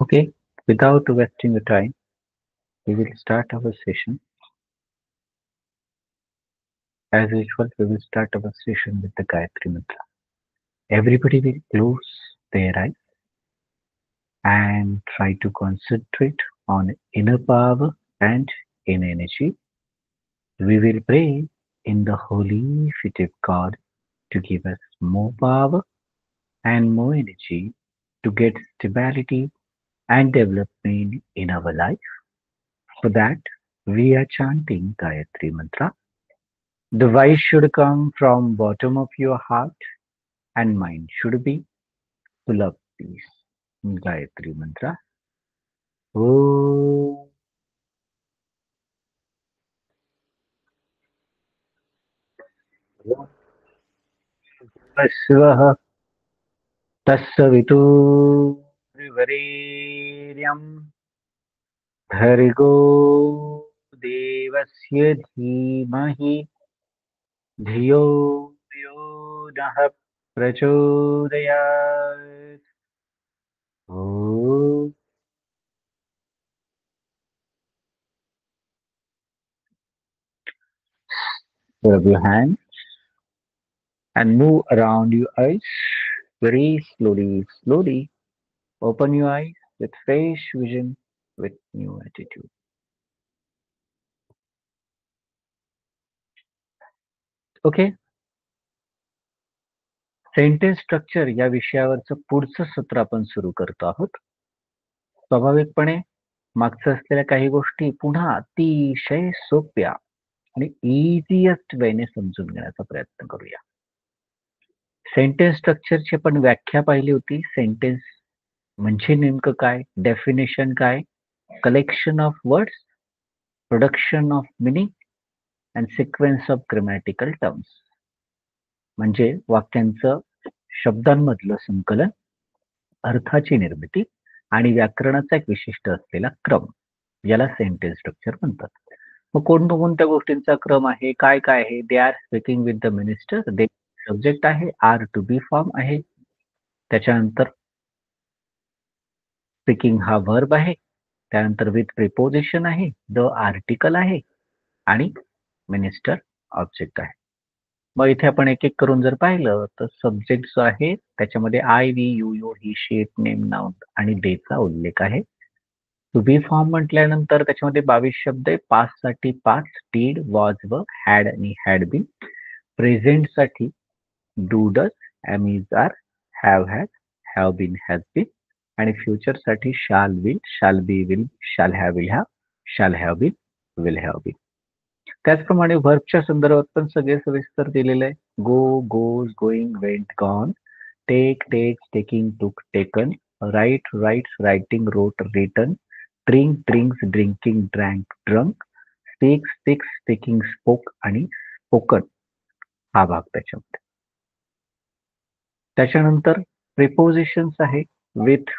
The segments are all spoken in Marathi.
Okay, without wasting the time, we will start our session. As usual, we will start our session with the Gayatri Mantra. Everybody will close their eyes and try to concentrate on inner power and inner energy. We will pray in the holy feet of God to give us more power and more energy to get stability and development in our life. For that, we are chanting Gayatri Mantra. The voice should come from bottom of your heart and mind should be full of peace. Gayatri Mantra. Om Svah Tassaviturvarenyam Bhargo Devasya Dhimahi Dhiyo Yo Nah Prachodayat. Oh, rub your hand and move around your eyes very slowly, slowly. Open your eyes with fresh vision, with new attitude. Okay. Sentence structure या विषयावरचं पुढचं सत्र आपण सुरू करतो आहोत. स्वाभाविकपणे मागचं असलेल्या काही गोष्टी पुन्हा अतिशय सोप्या आणि इझिएस्ट वेने समजून घेण्याचा प्रयत्न करूया. सेंटेन्स स्ट्रक्चरची आपण व्याख्या पाहिली होती. सेंटेन्स म्हणजे नेमकं काय, डेफिनेशन काय, collection of words, production of meaning and sequence of grammatical terms. म्हणजे वाक्यांचं शब्दांमधलं संकलन, अर्थाची निर्मिती आणि व्याकरणाचा एक विशिष्ट असलेला क्रम, याला सेंटेन्स स्ट्रक्चर म्हणतात. मग कोणत्या गोष्टींचा क्रम आहे, काय काय आहे? They are speaking with the minister, they subject आहे, आर टू बी फॉर्म आहे, त्याच्यानंतर स्पीकिंग हा वर्ब आहे, त्यानंतर विथ प्रिपोजिशन आहे, द आर्टिकल आहे आणि मिनिस्टर ऑब्जेक्ट आहे. मग इथे आपण एक एक करून जर पाहिलं तर सब्जेक्ट जो आहे त्याच्यामध्ये I, we, you, you, he, she, it, name, noun आणि डेचा उल्लेख आहे. टू बी फॉर्म म्हटल्यानंतर त्याच्यामध्ये 22 शब्द आहे. पास्ट साठी पास्ट, डीड, वॉज, व हॅड आणि हॅड बीन. प्रेझेंट साठी do, does, am, is, are, have, had, have been, has been आणि फ्युचर साठी shall, will, shall be, will, shall have, will have, shall have been, will have been. त्याचप्रमाणे व्हर्बच्या संदर्भात पण सगळे सविस्तर दिलेले आहे. Go, goes, going, went, gone. Take, takes, taking, took, taken. Write, writes, writing, wrote, written. Drink, drinks, drinking, drank, drunk. Speak, speaks, speaking, spoke आणि स्पोकन हा भाग त्याच्यामध्ये. त्याच्यानंतर प्रिपोजिशन्स आहे. विथ,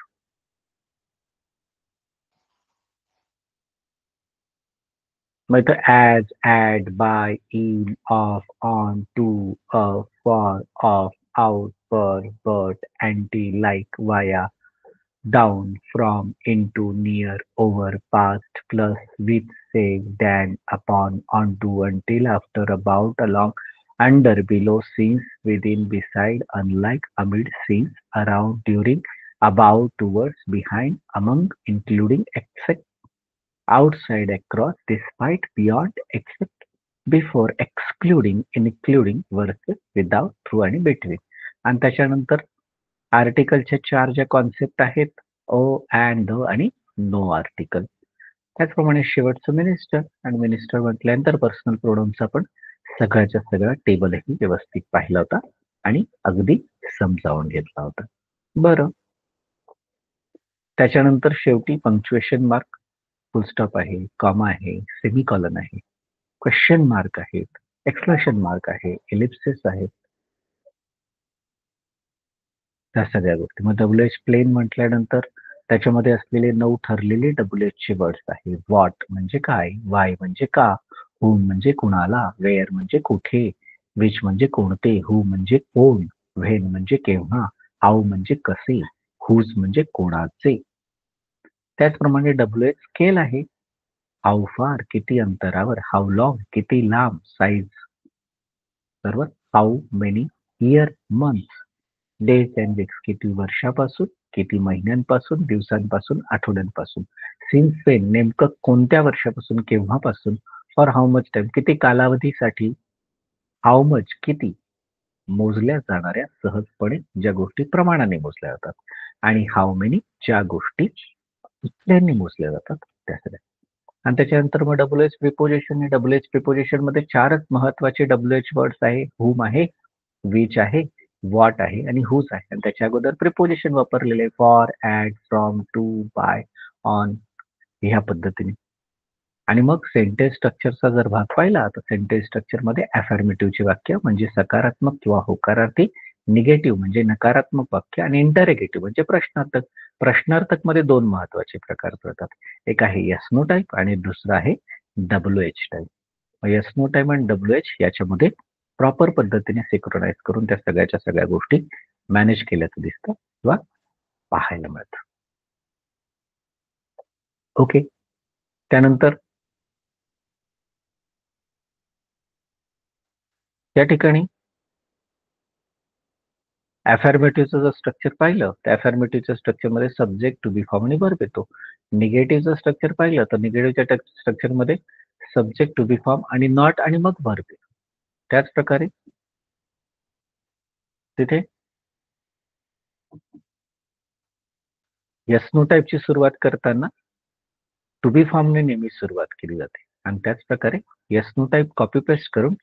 मग इथं as, at, by, in, of, on, to, of, for, of, out, per, but, anti, like, via, down, from, into, near, over, past, plus, with, save, than, upon, onto, until, after, about, along, under, below, since, within, beside, unlike, amid, since, around, during, about, towards, behind, among, including, except, outside, across, despite, beyond, except, before, excluding, including, versus, without, through आणि between. आणि त्याच्यानंतर आर्टिकलच्या 4 ज्या कॉन्सेप्ट आहेत, ओ, अँड, द आणि नो आर्टिकल. त्याचप्रमाणे शेवटचं मिनिस्टर, आणि मिनिस्टर म्हटल्यानंतर पर्सनल प्रोनाउन्सचा पण सगळ्याच्या सगळा टेबलही व्यवस्थित पाहिला होता आणि अगदी समजावून घेतला होता. बरं, त्याच्यानंतर शेवटी पंक्च्युएशन मार्क, फुलस्टॉप आहे, कॉमा आहे, सेमिकॉलन आहे, क्वेश्चन मार्क आहेत, एक्सक्लेमेशन मार्क आहे, एलिप्सिस आहेत, त्या सगळ्या गोष्टी. मग WH प्लेन म्हटल्यानंतर त्याच्यामध्ये असलेले 9 ठरलेले WH चे वर्ड्स आहे. व्हॉट म्हणजे काय, वाय म्हणजे का, हुम म्हणजे कुणाला, वेअर म्हणजे कुठे, विच म्हणजे कोणते, हू म्हणजे कोण, व्हेन म्हणजे केव्हा, हाऊ म्हणजे कसे, हुज म्हणजे कोणाचे. त्याचप्रमाणे WH स्केल आहे. हाऊ फार किती अंतरावर, हाऊ लॉंग किती लांब, साईज बरोबर. How many year months, days and weeks किती वर्षापासून, किती महिन्यांपासून, दिवसांपासून, आठवड्यांपासून. सिन्स वेन नेमकं कोणत्या वर्षापासून, केव्हापासून. फॉर हाऊ मच टाइम किती कालावधीसाठी. हाऊ मच किती, मोजल्या जाणाऱ्या सहजपणे ज्या गोष्टी प्रमाणाने मोजल्या जातात. आणि हाऊ मेनी ज्या गोष्टी इतक्यांनी मोजल्या जातात त्या सगळ्या. आणि त्याच्यानंतर मग WH प्रिपोजिशन. WH प्रिपोजिशन मध्ये चारच महत्वाचे WH वर्ड्स आहे. हुम आहे, विच आहे, व्हॉट आहे आणि हुज आहे. आणि त्याच्या अगोदर प्रिपोजिशन वापरलेले for, at, from, to, by, on ह्या पद्धतीने. आणि मग सेंटेन्स स्ट्रक्चरचा जर भाग पाहिला तर सेंटेन्स स्ट्रक्चर मध्ये अफर्मेटिव्हची वाक्य म्हणजे सकारात्मक किंवा होकारार्थी, निगेटिव्ह म्हणजे नकारात्मक वाक्य आणि इंटरेगेटिव्ह म्हणजे प्रश्नार्थक. प्रश्नार्थक मध्ये दोन महत्वाचे प्रकार पडतात. एक आहे यस नो टाईप आणि दुसरा आहे WH type. Yes no type आणि WH याच्यामध्ये प्रॉपर पद्धतीने सिक्रोनाइज करून त्या सगळ्याच्या सगळ्या गोष्टी मॅनेज केल्याचं दिसतं किंवा पाहायला मिळतं. ओके. त्यानंतर त्या ठिकाणी अफर्मेटिव्हचं जर स्ट्रक्चर पाहिलं तर अफर्मेटिव्हच्या स्ट्रक्चरमध्ये सब्जेक्ट, टू बी फॉर्म आणि वर्ब येतो. निगेटिव्हचं स्ट्रक्चर पाहिलं तर निगेटिव्हच्या स्ट्रक्चरमध्ये सब्जेक्ट, टू बी फॉर्म आणि नॉट आणि मग वर्ब येतो. त्याच प्रकारे तिथे यस नो टाईपची सुरुवात करताना टू बी फॉर्मने नेहमी सुरुवात केली जाते आणि त्याच प्रकारे yes no type copy paste करून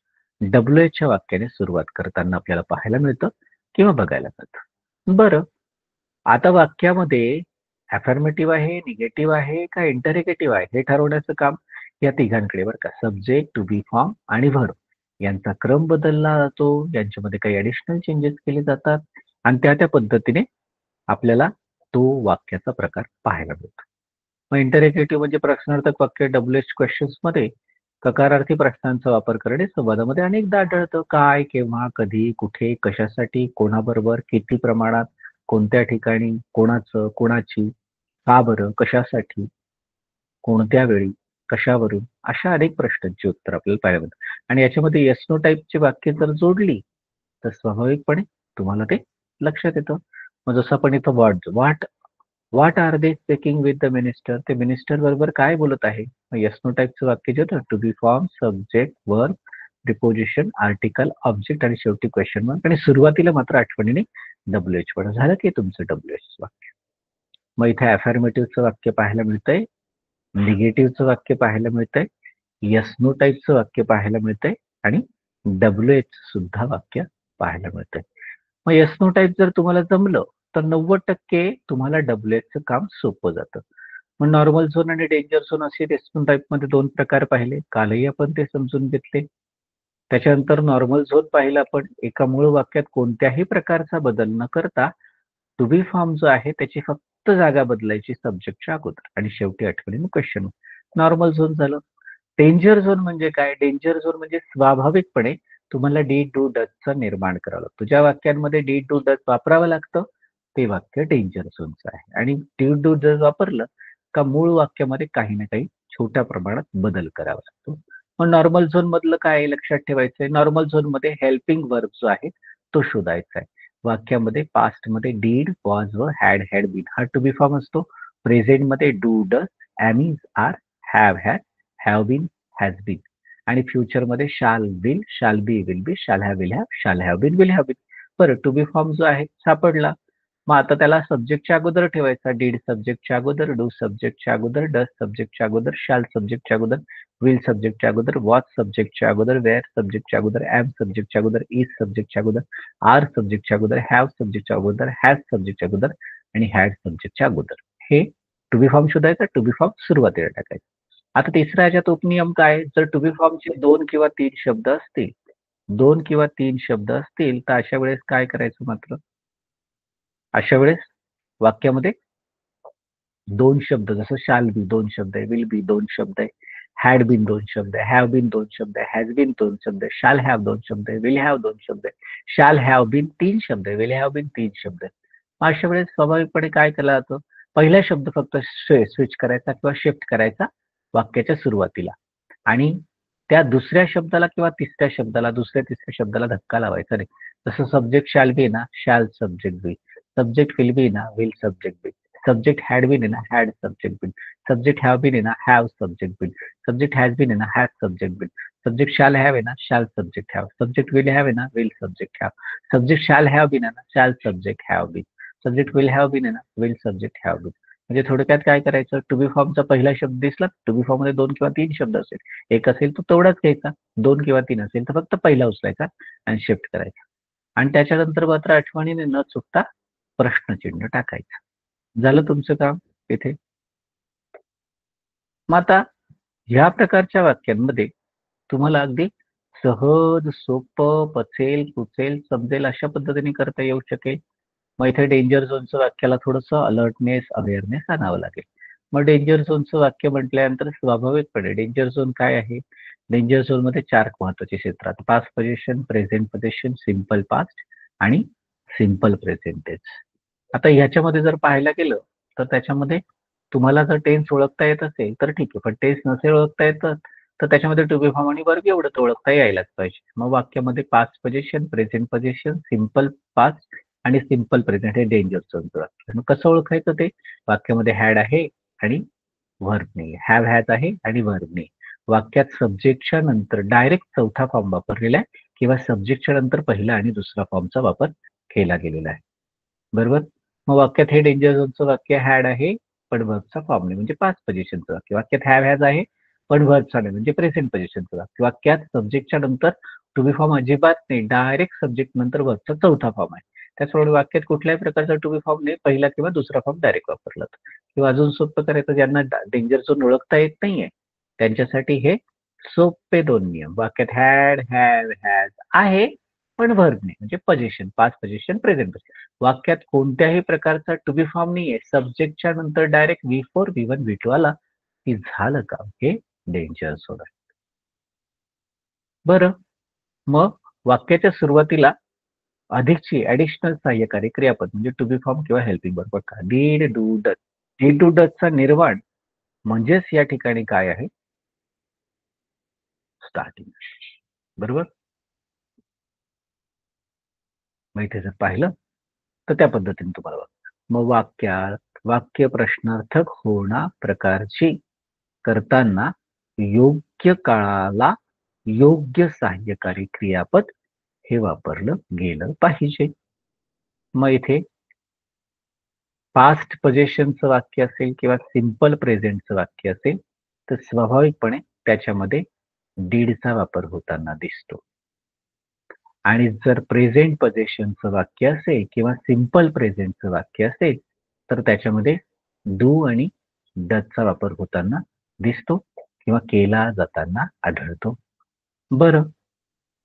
WHच्या वाक्याने सुरुवात करताना आपल्याला पाहायला मिळतं किंवा बघायला मिळतं. बरं, आता वाक्यामध्ये अफर्मेटिव्ह आहे, निगेटिव्ह आहे का इंटरेगेटिव्ह आहे हे ठरवण्याचं काम या तिघांकडे बरं का. सब्जेक्ट, टू बी फॉर्म आणि व्हर्ब यांचा क्रम बदलला जातो. यांच्यामध्ये काही ऍडिशनल चेंजेस केले जातात आणि त्या पद्धतीने आपल्याला तो वाक्याचा प्रकार पाहायला मिळतो. मग इंटरेगेटिव्ह म्हणजे प्रश्नार्थक वाक्य WH क्वेश्चन्स मध्ये ककारार्थी प्रश्नांचा वापर करणे संवादामध्ये अनेकदा आढळतं. काय, केव्हा, कधी, कुठे, कशासाठी, कोणाबरोबर, किती प्रमाणात, कोणत्या ठिकाणी, कोणाचं, कोणाची, का बरं, कशासाठी, कोणत्या वेळी, कशावरून अशा अनेक प्रश्नांची उत्तर आपल्याला पाहायला मिळतात. आणि याच्यामध्ये येस नो टाईपची वाक्य जर जोडली तर स्वाभाविकपणे तुम्हाला ते लक्षात येतं. मग जसं आपण इथं what what are they speaking with the minister, ते मिनिस्टर बरोबर काय बोलत आहे. येस नो टाईपचं वाक्य जे होतं to be form, subject, verb, preposition, article, object आणि शेवटी क्वेश्चन मार्क आणि सुरुवातीला मात्र आठवणीने WH पण झालं की तुमचं WH वाक्य. मग इथे अफर्मेटिव्हचं वाक्य पाहायला मिळतंय, निगेटिव्हचं वाक्य पाहायला मिळतंय, यस नो टाईपचं वाक्य पाहायला मिळतंय आणि WH सुद्धा वाक्य पाहायला मिळतंय. मग यस नो टाईप जर तुम्हाला जमलं तर 90% तुम्हाला WHचं काम सोपं जातं. मग नॉर्मल झोन आणि डेंजर झोन असे यस नो टाईप मध्ये दोन प्रकार पाहिले. कालही आपण ते समजून घेतले. त्याच्यानंतर नॉर्मल झोन पाहिला आपण. एका मूळ वाक्यात कोणत्याही प्रकारचा बदल न करता टू बी फॉर्म जो आहे त्याची फक्त जागा बदलायची सब्जेक्टच्या अगोदर आणि शेवटी आठवणीने क्वेश्चन. नॉर्मल झोन झालं. डेंजर झोन म्हणजे काय. डेंजर झोन म्हणजे स्वाभाविकपणे तुम्हाला डी डू डचचं निर्माण करावं लागतं. ज्या वाक्यांमध्ये डी डू डच वापरावं लागतं ते वाक्य डेंजर झोनचं आहे. आणि डी डू डच वापरलं का मूळ वाक्यामध्ये काही ना काही छोट्या प्रमाणात बदल करावा लागतो. मग नॉर्मल झोन मधलं काय लक्षात ठेवायचंय. नॉर्मल झोन मध्ये हेल्पिंग वर्ब जो आहे तो शोधायचा आहे. वाक्यामध्ये पास्ट मध्ये डीड, वॉज व हॅड बीन हा टू बी फॉर्म असतो. प्रेझेंट मध्ये do, does, am, is, are, have, have been, has been आणि फ्युचर मध्ये shall, will, shall be, will be, shall have been, will have been. बरं, टू बी फॉर्म जो आहे सापडला. मग आता त्याला सब्जेक्टच्या अगोदर ठेवायचा. डीड सब्जेक्टच्या अगोदर, डू सब्जेक्टच्या अगोदर, डज सब्जेक्टच्या अगोदर, शाल सब्जेक्टच्या अगोदर, विल सब्जेक्टच्या अगोदर, वॉच सब्जेक्टच्या अगोदर, वेअर सब्जेक्टच्या अगोदर, एम सब्जेक्टच्या अगोदर, इज सब्जेक्टच्या अगोदर, आर सब्जेक्टच्या अगोदर, हॅव सब्जेक्टच्या अगोदर, हॅज सब्जेक्टच्या अगोदर आणि हॅड सब्जेक्टच्या अगोदर. हे टू बी फॉर्म शोधायचा. टू बी फॉर्म सुरुवातीला टाकायचा. आता तिसरा याच्यात उपनियम काय. जर टू बी फॉर्मचे 2 किंवा 3 शब्द असतील, 2 किंवा 3 शब्द असतील तर अशा वेळेस काय करायचं मात्र. अशा वेळेस वाक्यामध्ये 2 शब्द जसं शाल बी 2 शब्द आहे, विल बी 2 शब्द आहे, हॅड बीन 2 शब्द आहे, हॅव बीन 2 शब्द आहे, हॅज बीन 2 शब्द आहे, शाल हॅव 2 शब्द आहे, विल हॅव 2 शब्द आहे, शाल हॅव बीन 3 शब्द आहे, विल हॅव बीन 3 शब्द आहे. अशा वेळेस स्वाभाविकपणे काय केलं जातं. पहिला शब्द फक्त स्विच करायचा किंवा शिफ्ट करायचा वाक्याच्या सुरुवातीला आणि त्या दुसऱ्या शब्दाला किंवा तिसऱ्या शब्दाला, दुसऱ्या तिसऱ्या शब्दाला धक्का लावायचा नाही. जसं सब्जेक्ट शॅल बी ना, shall subject be. Subject will be ना, will subject be. Subject had been आहे ना, had subject been. Subject have been आहे ना, have subject been. Subject has been आहे ना, has subject been. Subject shall have आहे ना, shall subject have. Subject will have आहे ना, will subject have. Subject shall have been आहे ना, shall subject have been. Subject will have been आहे ना, विल सब्जेक्ट हॅव बीन. म्हणजे थोडक्यात काय करायचं, टू बी फॉर्मचा पहिला शब्द दिसला, टू बी फॉर्म मध्ये 2 किंवा 3 शब्द असेल. एक असेल तर तेवढाच घ्यायचा. 2 किंवा 3 असेल तर फक्त पहिला उचलायचा आणि शिफ्ट करायचा. आणि त्याच्यानंतर मात्र आठवणीने न चुकता प्रश्नचिन्ह टाकायचं. झालं तुमचं काम इथे. मग आता ह्या प्रकारच्या वाक्यांमध्ये तुम्हाला अगदी सहज, सोपं, पचेल, पुचेल, समजेल अशा पद्धतीने करता येऊ शकेल. मग इथे डेंजर झोनचं वाक्याला थोडंसं अलर्टनेस, अवेअरनेस आणावं लागेल. मग डेंजर झोनचं वाक्य म्हटल्यानंतर स्वाभाविकपणे डेंजर झोन काय आहे? डेंजर झोनमध्ये 4 महत्त्वाचे क्षेत्र आहेत. Past position, present position, simple past आणि सिंपल प्रेझेंट टेन्स. आता ह्याच्यामध्ये जर पाहायला गेलं तर त्याच्यामध्ये तुम्हाला जर टेन्स ओळखता येत असेल तर ठीक आहे. पण टेन्स नसेल ओळखता येत तर त्याच्यामध्ये टू बी फॉर्म आणि वर्ब एवढं तर ओळखता यायलाच पाहिजे. मग वाक्यामध्ये past position, present position, simple past आणि सिंपल प्रेझेंट हे डेंजर झोनचं वाक्य. मग कसं ओळखायचं ते? वाक्यामध्ये हॅड आहे आणि व्हर्ब नाही. हॅव हॅज आहे आणि व्हर्ब नाही. वाक्यात सब्जेक्टच्या नंतर डायरेक्ट चौथा फॉर्म वापरलेला आहे किंवा सब्जेक्टच्या नंतर पहिला आणि दुसरा फॉर्मचा वापर केला गेलेला आहे. बरोबर? मग वाक्यात हे डेंजर झोनचं वाक्य हॅड आहे, पण व्हर्बचा फॉर्म नाही म्हणजे पास्ट पोझिशनचं वाक्य. वाक्यात हॅव हॅज आहे, पण व्हर्बचा नाही म्हणजे प्रेझेंट पोझिशनचं वाक्य. वाक्यात सब्जेक्टच्या नंतर टू बी फॉर्म अजिबात नाही, डायरेक्ट सब्जेक्ट नंतर व्हर्बचा चौथा फॉर्म आहे. त्याचप्रमाणे वाक्यात कुठल्याही प्रकारचा टू बी फॉर्म नाही, पहिला किंवा दुसरा फॉर्म डायरेक्ट वापरला जातो. किंवा अजून सोपं करायचं ज्यांना डेंजर झोन ओळखता येत नाहीये, त्यांच्यासाठी हे सोपे 2 नियम. वाक्यात हॅड, हॅव, हॅज आहे, पण व्हर्ब नाही म्हणजे position, past position, present position. वाक्यात कोणत्याही प्रकारचा टू बी फॉर्म नाहीये, सब्जेक्टच्या नंतर डायरेक्ट V4, V1, V2 आला की झालं काम. हे डेंजर झोन आहे. बरं, मग वाक्याच्या सुरुवातीला अधिकची ऍडिशनल सहाय्यकारी क्रियापद म्हणजे टू बी फॉर्म किंवा हेल्पिंग वर्ब बघा. Did, do, does. Did, do, डजचा निर्वाण म्हणजेच या ठिकाणी काय आहे? स्टार्टिंग. बरोबर? मग इथे जर पाहिलं तर त्या पद्धतीने तुम्हाला बघा. मग वाक्यात वाक्य प्रश्नार्थक होणा प्रकारची करताना योग्य काळाला योग्य सहाय्यकारी क्रियापद हे वापरलं गेलं पाहिजे. मग इथे पास्ट पोझिशनचं वाक्य असेल किंवा सिंपल प्रेझेंटचं वाक्य असेल तर स्वाभाविकपणे त्याच्यामध्ये डीडचा वापर होताना दिसतो. आणि जर प्रेझेंट पोझिशनचं वाक्य असेल किंवा सिंपल प्रेझेंटचं वाक्य असेल तर त्याच्यामध्ये डू आणि डजचा वापर होताना दिसतो किंवा केला जाताना आढळतो. बरं,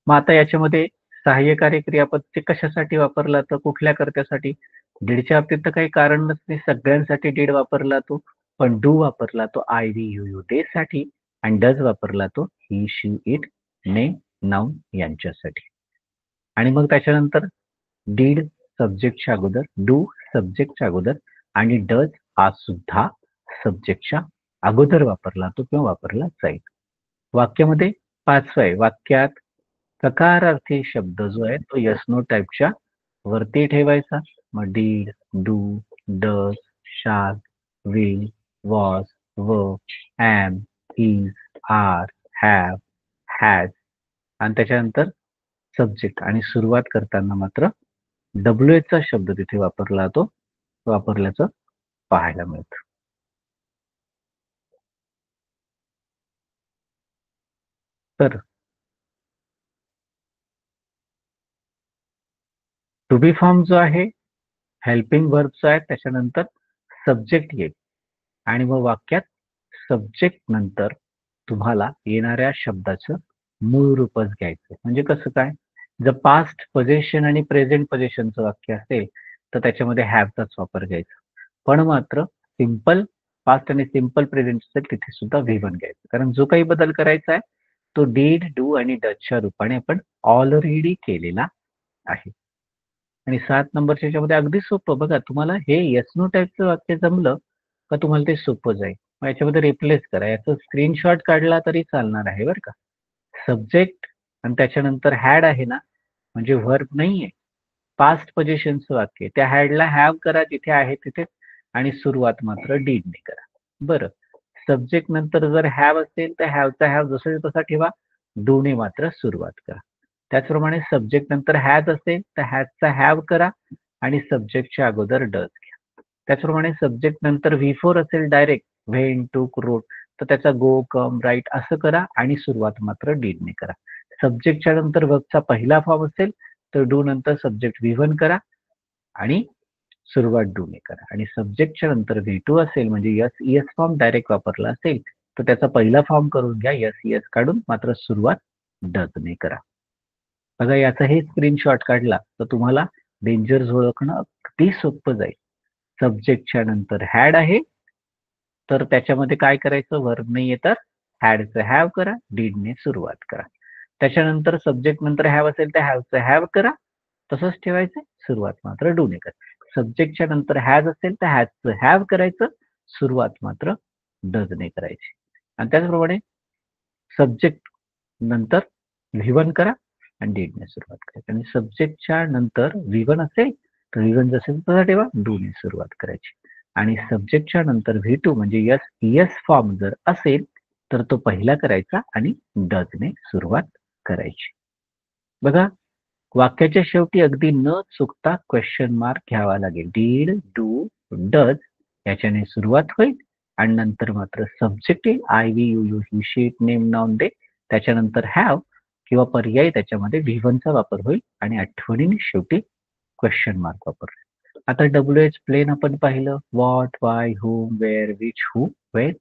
मग आता याच्यामध्ये सहाय्यकारी क्रियापद ते कशासाठी वापरलं जातं? कुठल्या कर्त्यासाठी? डीडच्या बाबतीत तर काही कारण नसते, सगळ्यांसाठी डीड वापरला जातो. पण डू वापरला तो आय, वी, यू, यू ते साठी आणि डज वापरला तो ही, शी, इट, ने, नाउन यांच्यासाठी. आणि मग त्याच्यानंतर डीड सब्जेक्टच्या अगोदर, डू सब्जेक्टच्या अगोदर आणि डज हा सुद्धा सब्जेक्टच्या अगोदर वापरला जातो किंवा वापरला जाईल. वाक्यामध्ये 5 आहे. वाक्यात सकारार्थी शब्द जो आहे तो येस नो टाइपच्या वरती ठेवायचा. मग did, do, does, shall, will, was, व, am, is, are, have, has आणि त्याच्यानंतर सब्जेक्ट आणि सुरुवात करताना मात्र WH चा शब्द तिथे वापरला जातो, वापरल्याचं पाहायला मिळतं. तर टू बी फॉर्म जो आहे हेल्पिंग वर्बचा आहे, त्याच्यानंतर सब्जेक्ट येईल आणि मग वाक्यात सब्जेक्ट नंतर तुम्हाला येणाऱ्या शब्दाचं मूळ रूपच घ्यायचं. म्हणजे कसं काय? जर पास्ट पोझिशन आणि प्रेझेंट पोझिशनचं वाक्य असेल तर त्याच्यामध्ये हॅवचाच वापर घ्यायचा. पण मात्र सिंपल पास्ट आणि सिंपल प्रेझेंट असेल तिथे सुद्धा V1 घ्यायचं. कारण जो काही बदल करायचा आहे तो डीड, डू आणि डजच्या रूपाने आपण ऑलरेडी केलेला आहे. आणि 7 नंबरच्या याच्यामध्ये अगदी सोपं बघा तुम्हाला हे येस नो टाइपचं वाक्य जमलं का तुम्हाला ते सोपं जाईल. मग याच्यामध्ये रिप्लेस करा. याचा स्क्रीनशॉट काढला तरी चालणार आहे बरं का. सब्जेक्ट आणि त्याच्यानंतर हॅड आहे ना, म्हणजे व्हर्ब नाहीये. पास्ट पोझिशनचं वाक्य. त्या हॅडला हॅव करा जिथे आहे तिथे आणि सुरुवात मात्र डीडने करा. बरं. सब्जेक्ट नंतर जर हॅव असेल तर हॅवचा हॅव जसा तसा ठेवा. डूने मात्र सुरुवात करा. त्याचप्रमाणे सब्जेक्ट नंतर हॅज असेल तर हॅजचा हॅव करा आणि सब्जेक्टच्या अगोदर डज घ्या. त्याचप्रमाणे सब्जेक्ट नंतर व्ही फोर असेल डायरेक्ट व्हेन, टूक, रोट तर त्याचा गो, कम, राईट असं करा आणि सुरुवात मात्र डीडने करा. सब्जेक्टच्या नंतर वर्बचा पहिला फॉर्म असेल तर डू नंतर सब्जेक्ट व्ही वन करा आणि सुरुवात डूने करा. आणि सब्जेक्टच्या नंतर व्ही टू असेल म्हणजे यस इएस फॉर्म डायरेक्ट वापरला असेल तर त्याचा पहिला फॉर्म करून घ्या यस इएस काढून मात्र सुरुवात डजने करा. बघा याचा हे स्क्रीनशॉट काढला तर तुम्हाला डेंजर्स ओळखणं अगदी सोपं जाईल. सब्जेक्टच्या नंतर हॅड आहे तर त्याच्यामध्ये काय करायचं वर्ब नाहीये तर हॅडचं हॅव करा डीडने सुरुवात करा. त्याच्यानंतर सब्जेक्ट नंतर हॅव असेल तर हॅवचं हॅव करा तसंच ठेवायचं सुरुवात मात्र डूने करा. सब्जेक्टच्या नंतर हॅज असेल तर हॅजचं हॅव करायचं सुरुवात मात्र डजने करायची. आणि त्याचप्रमाणे सब्जेक्ट नंतर व्ही वन करा आणि डीडने सुरुवात करायची. आणि सब्जेक्टच्या नंतर व्ही वन असेल तर व्ही वन जसेल तसा ठेवा डूने सुरुवात करायची. आणि सब्जेक्टच्या नंतर व्ही टू म्हणजे यस इएस फॉर्म जर असेल तर तो पहिला करायचा आणि डजने सुरुवात करायची. बघा वाक्याच्या शेवटी अगदी न चुकता क्वेश्चन मार्क घ्यावा लागेल. डीड, डू, डज याच्याने सुरुवात होईल आणि नंतर मात्र सब्जेक्ट येईल. I, we, you, he, she, it, name, noun, they त्याच्यानंतर हॅव किंवा पर्यायी त्याच्यामध्ये व्ही वनचा वापर होईल आणि आठवणीने शेवटी क्वेश्चन मार्क वापरला. आता डब्ल्यू एच प्लेन आपण पाहिलं what, why, whom, where, which, who, when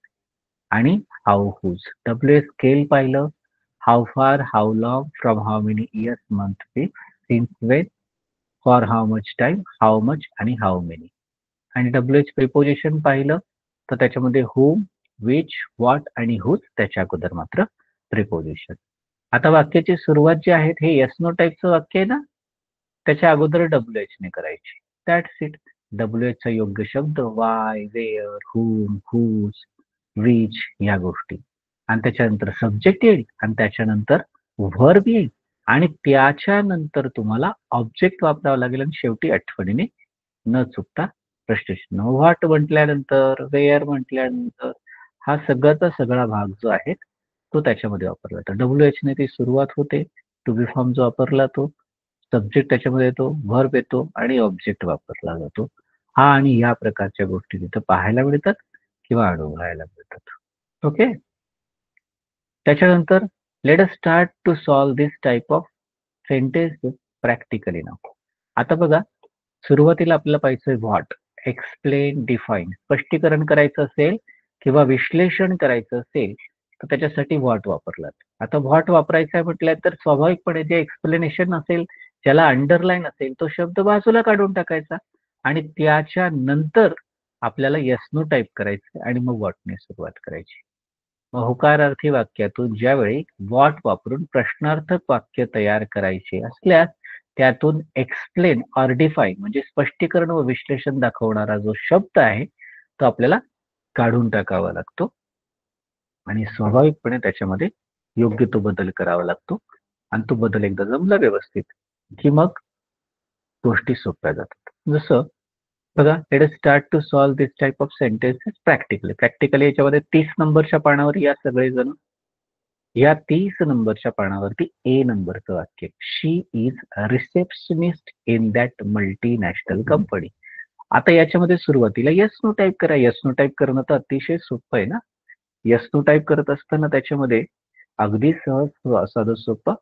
आणि how, whose. W H scale पाहिलं how far, how long, from how many years, month, week, since when, for how much time, how much आणि हाऊ मेनी. आणि डब्ल्यू एच प्रिपोजिशन पाहिलं तर त्याच्यामध्ये हुम, विच, व्हॉट आणि हुज त्याच्या अगोदर मात्र प्रिपोजिशन. आता वाक्याची सुरुवात जी आहे हे येस नो टाईपचं वाक्य आहे ना त्याच्या अगोदर डब्ल्यू ने करायची. That's it. डब्ल्यू चा योग्य शब्द why, where, whom, whose, which या गोष्टी आणि त्याच्यानंतर सब्जेक्ट येईल आणि त्याच्यानंतर व्हर्ब येईल आणि त्याच्यानंतर तुम्हाला ऑब्जेक्ट वापरावा लागेल आणि शेवटी आठवणीने न चुकता प्रश्नचिन्ह. व्हॉट म्हटल्यानंतर वेअर म्हटल्यानंतर हा सगळ्याचा सगळा भाग जो आहे तो त्याच्यामध्ये वापरला जातो. डब्ल्यू ने ती सुरुवात होते. टू बी फॉर्म जो वापरला तो सब्जेक्ट त्याच्यामध्ये येतो, व्हर्ब येतो आणि ऑब्जेक्ट वापरला जातो. हा आणि या प्रकारच्या गोष्टी तिथं पाहायला मिळतात किंवा अनुभवायला मिळतात. ओके. त्याच्यानंतर let us start to solve this type of sentence practically now. आता बघा सुरुवातीला आपल्याला पाहिजे व्हॉट, एक्सप्लेन, डिफाईन. स्पष्टीकरण करायचं असेल किंवा विश्लेषण करायचं असेल तर त्याच्यासाठी व्हॉट वापरला. आता व्हॉट वापरायचं आहे म्हटलं तर स्वाभाविकपणे जे एक्सप्लेनेशन असेल ज्याला अंडरलाईन असेल तो शब्द बाजूला काढून टाकायचा आणि त्याच्या नंतर आपल्याला येस नो टाईप करायचं आणि मग व्हॉटने सुरुवात करायची. मग होकारार्थी वाक्यातून ज्यावेळी व्हॉट वापरून प्रश्नार्थक वाक्य तयार करायचे असल्यास त्यातून एक्सप्लेन ऑर डिफाईन म्हणजे स्पष्टीकरण व विश्लेषण दाखवणारा जो शब्द आहे तो आपल्याला काढून टाकावा लागतो आणि स्वाभाविकपणे त्याच्यामध्ये योग्य तो बदल करावा लागतो आणि तो बदल एकदा जमला व्यवस्थित की मग गोष्टी सोप्या जातात. जसं बघा let us start to solve this type of sentences practically याच्यामध्ये 30 नंबरच्या पानावर या सगळेजण या 30 नंबरच्या पानावरती ए नंबरचं वाक्य she is receptionist in that multinational company. आता याच्यामध्ये सुरुवातीला येस नो टाईप करा. येस नो टाईप करणं तर अतिशय सोपं आहे ना. येस नो टाईप करत असताना त्याच्यामध्ये अगदी सहज साधं सोपं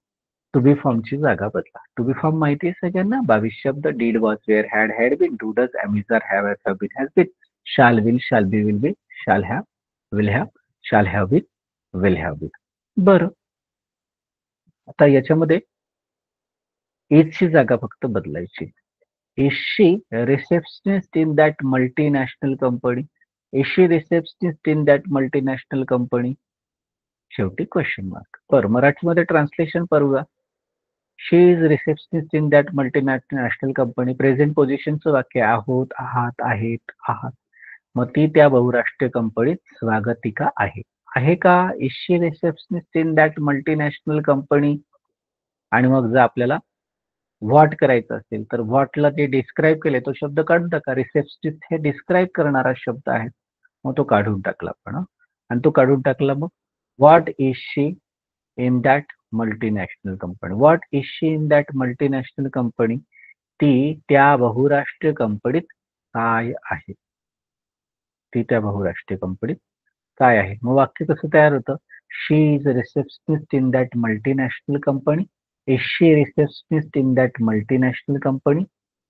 टू बी फॉर्मची जागा बदला. टू बी फॉर्म माहिती आहे सगळ्यांना 22 शब्द did, was, were, had been, do, does, am, is, are, have, has been, has been, shall, will be, shall have, will have, shall have been, will have been. बरं आता याच्यामध्ये इजची जागा फक्त बदलायची. Is she receptionist in that multinational company. Is she receptionist in that multinational company. शेवटी क्वेश्चन मार्क. बरं मराठीमध्ये ट्रान्सलेशन करूया. She is receptionist in that multinational company. Present पोझिशनचं वाक्य आहोत, आहात, आहेत, आहात. मग ती त्या बहुराष्ट्रीय कंपनीत स्वागतिका आहे. आहे का? Is she receptionist in that multinational company? आणि मग जर आपल्याला व्हॉट करायचं असेल तर व्हॉटला जे डिस्क्राईब केले तो शब्द काढून टाका. रिसेप्शनिस्ट हे डिस्क्राईब करणारा शब्द आहे. मग तो काढून टाकला आपण. आणि तो काढून टाकला मग what is she in that multinational company. What is she in that multinational company? ती त्या बहुराष्ट्रीय कंपनीत काय आहे? ती त्या बहुराष्ट्रीय कंपनीत काय आहे? मग वाक्य कसं तयार होतं? She is a receptionist in that multinational company. Is she receptionist in that multinational company?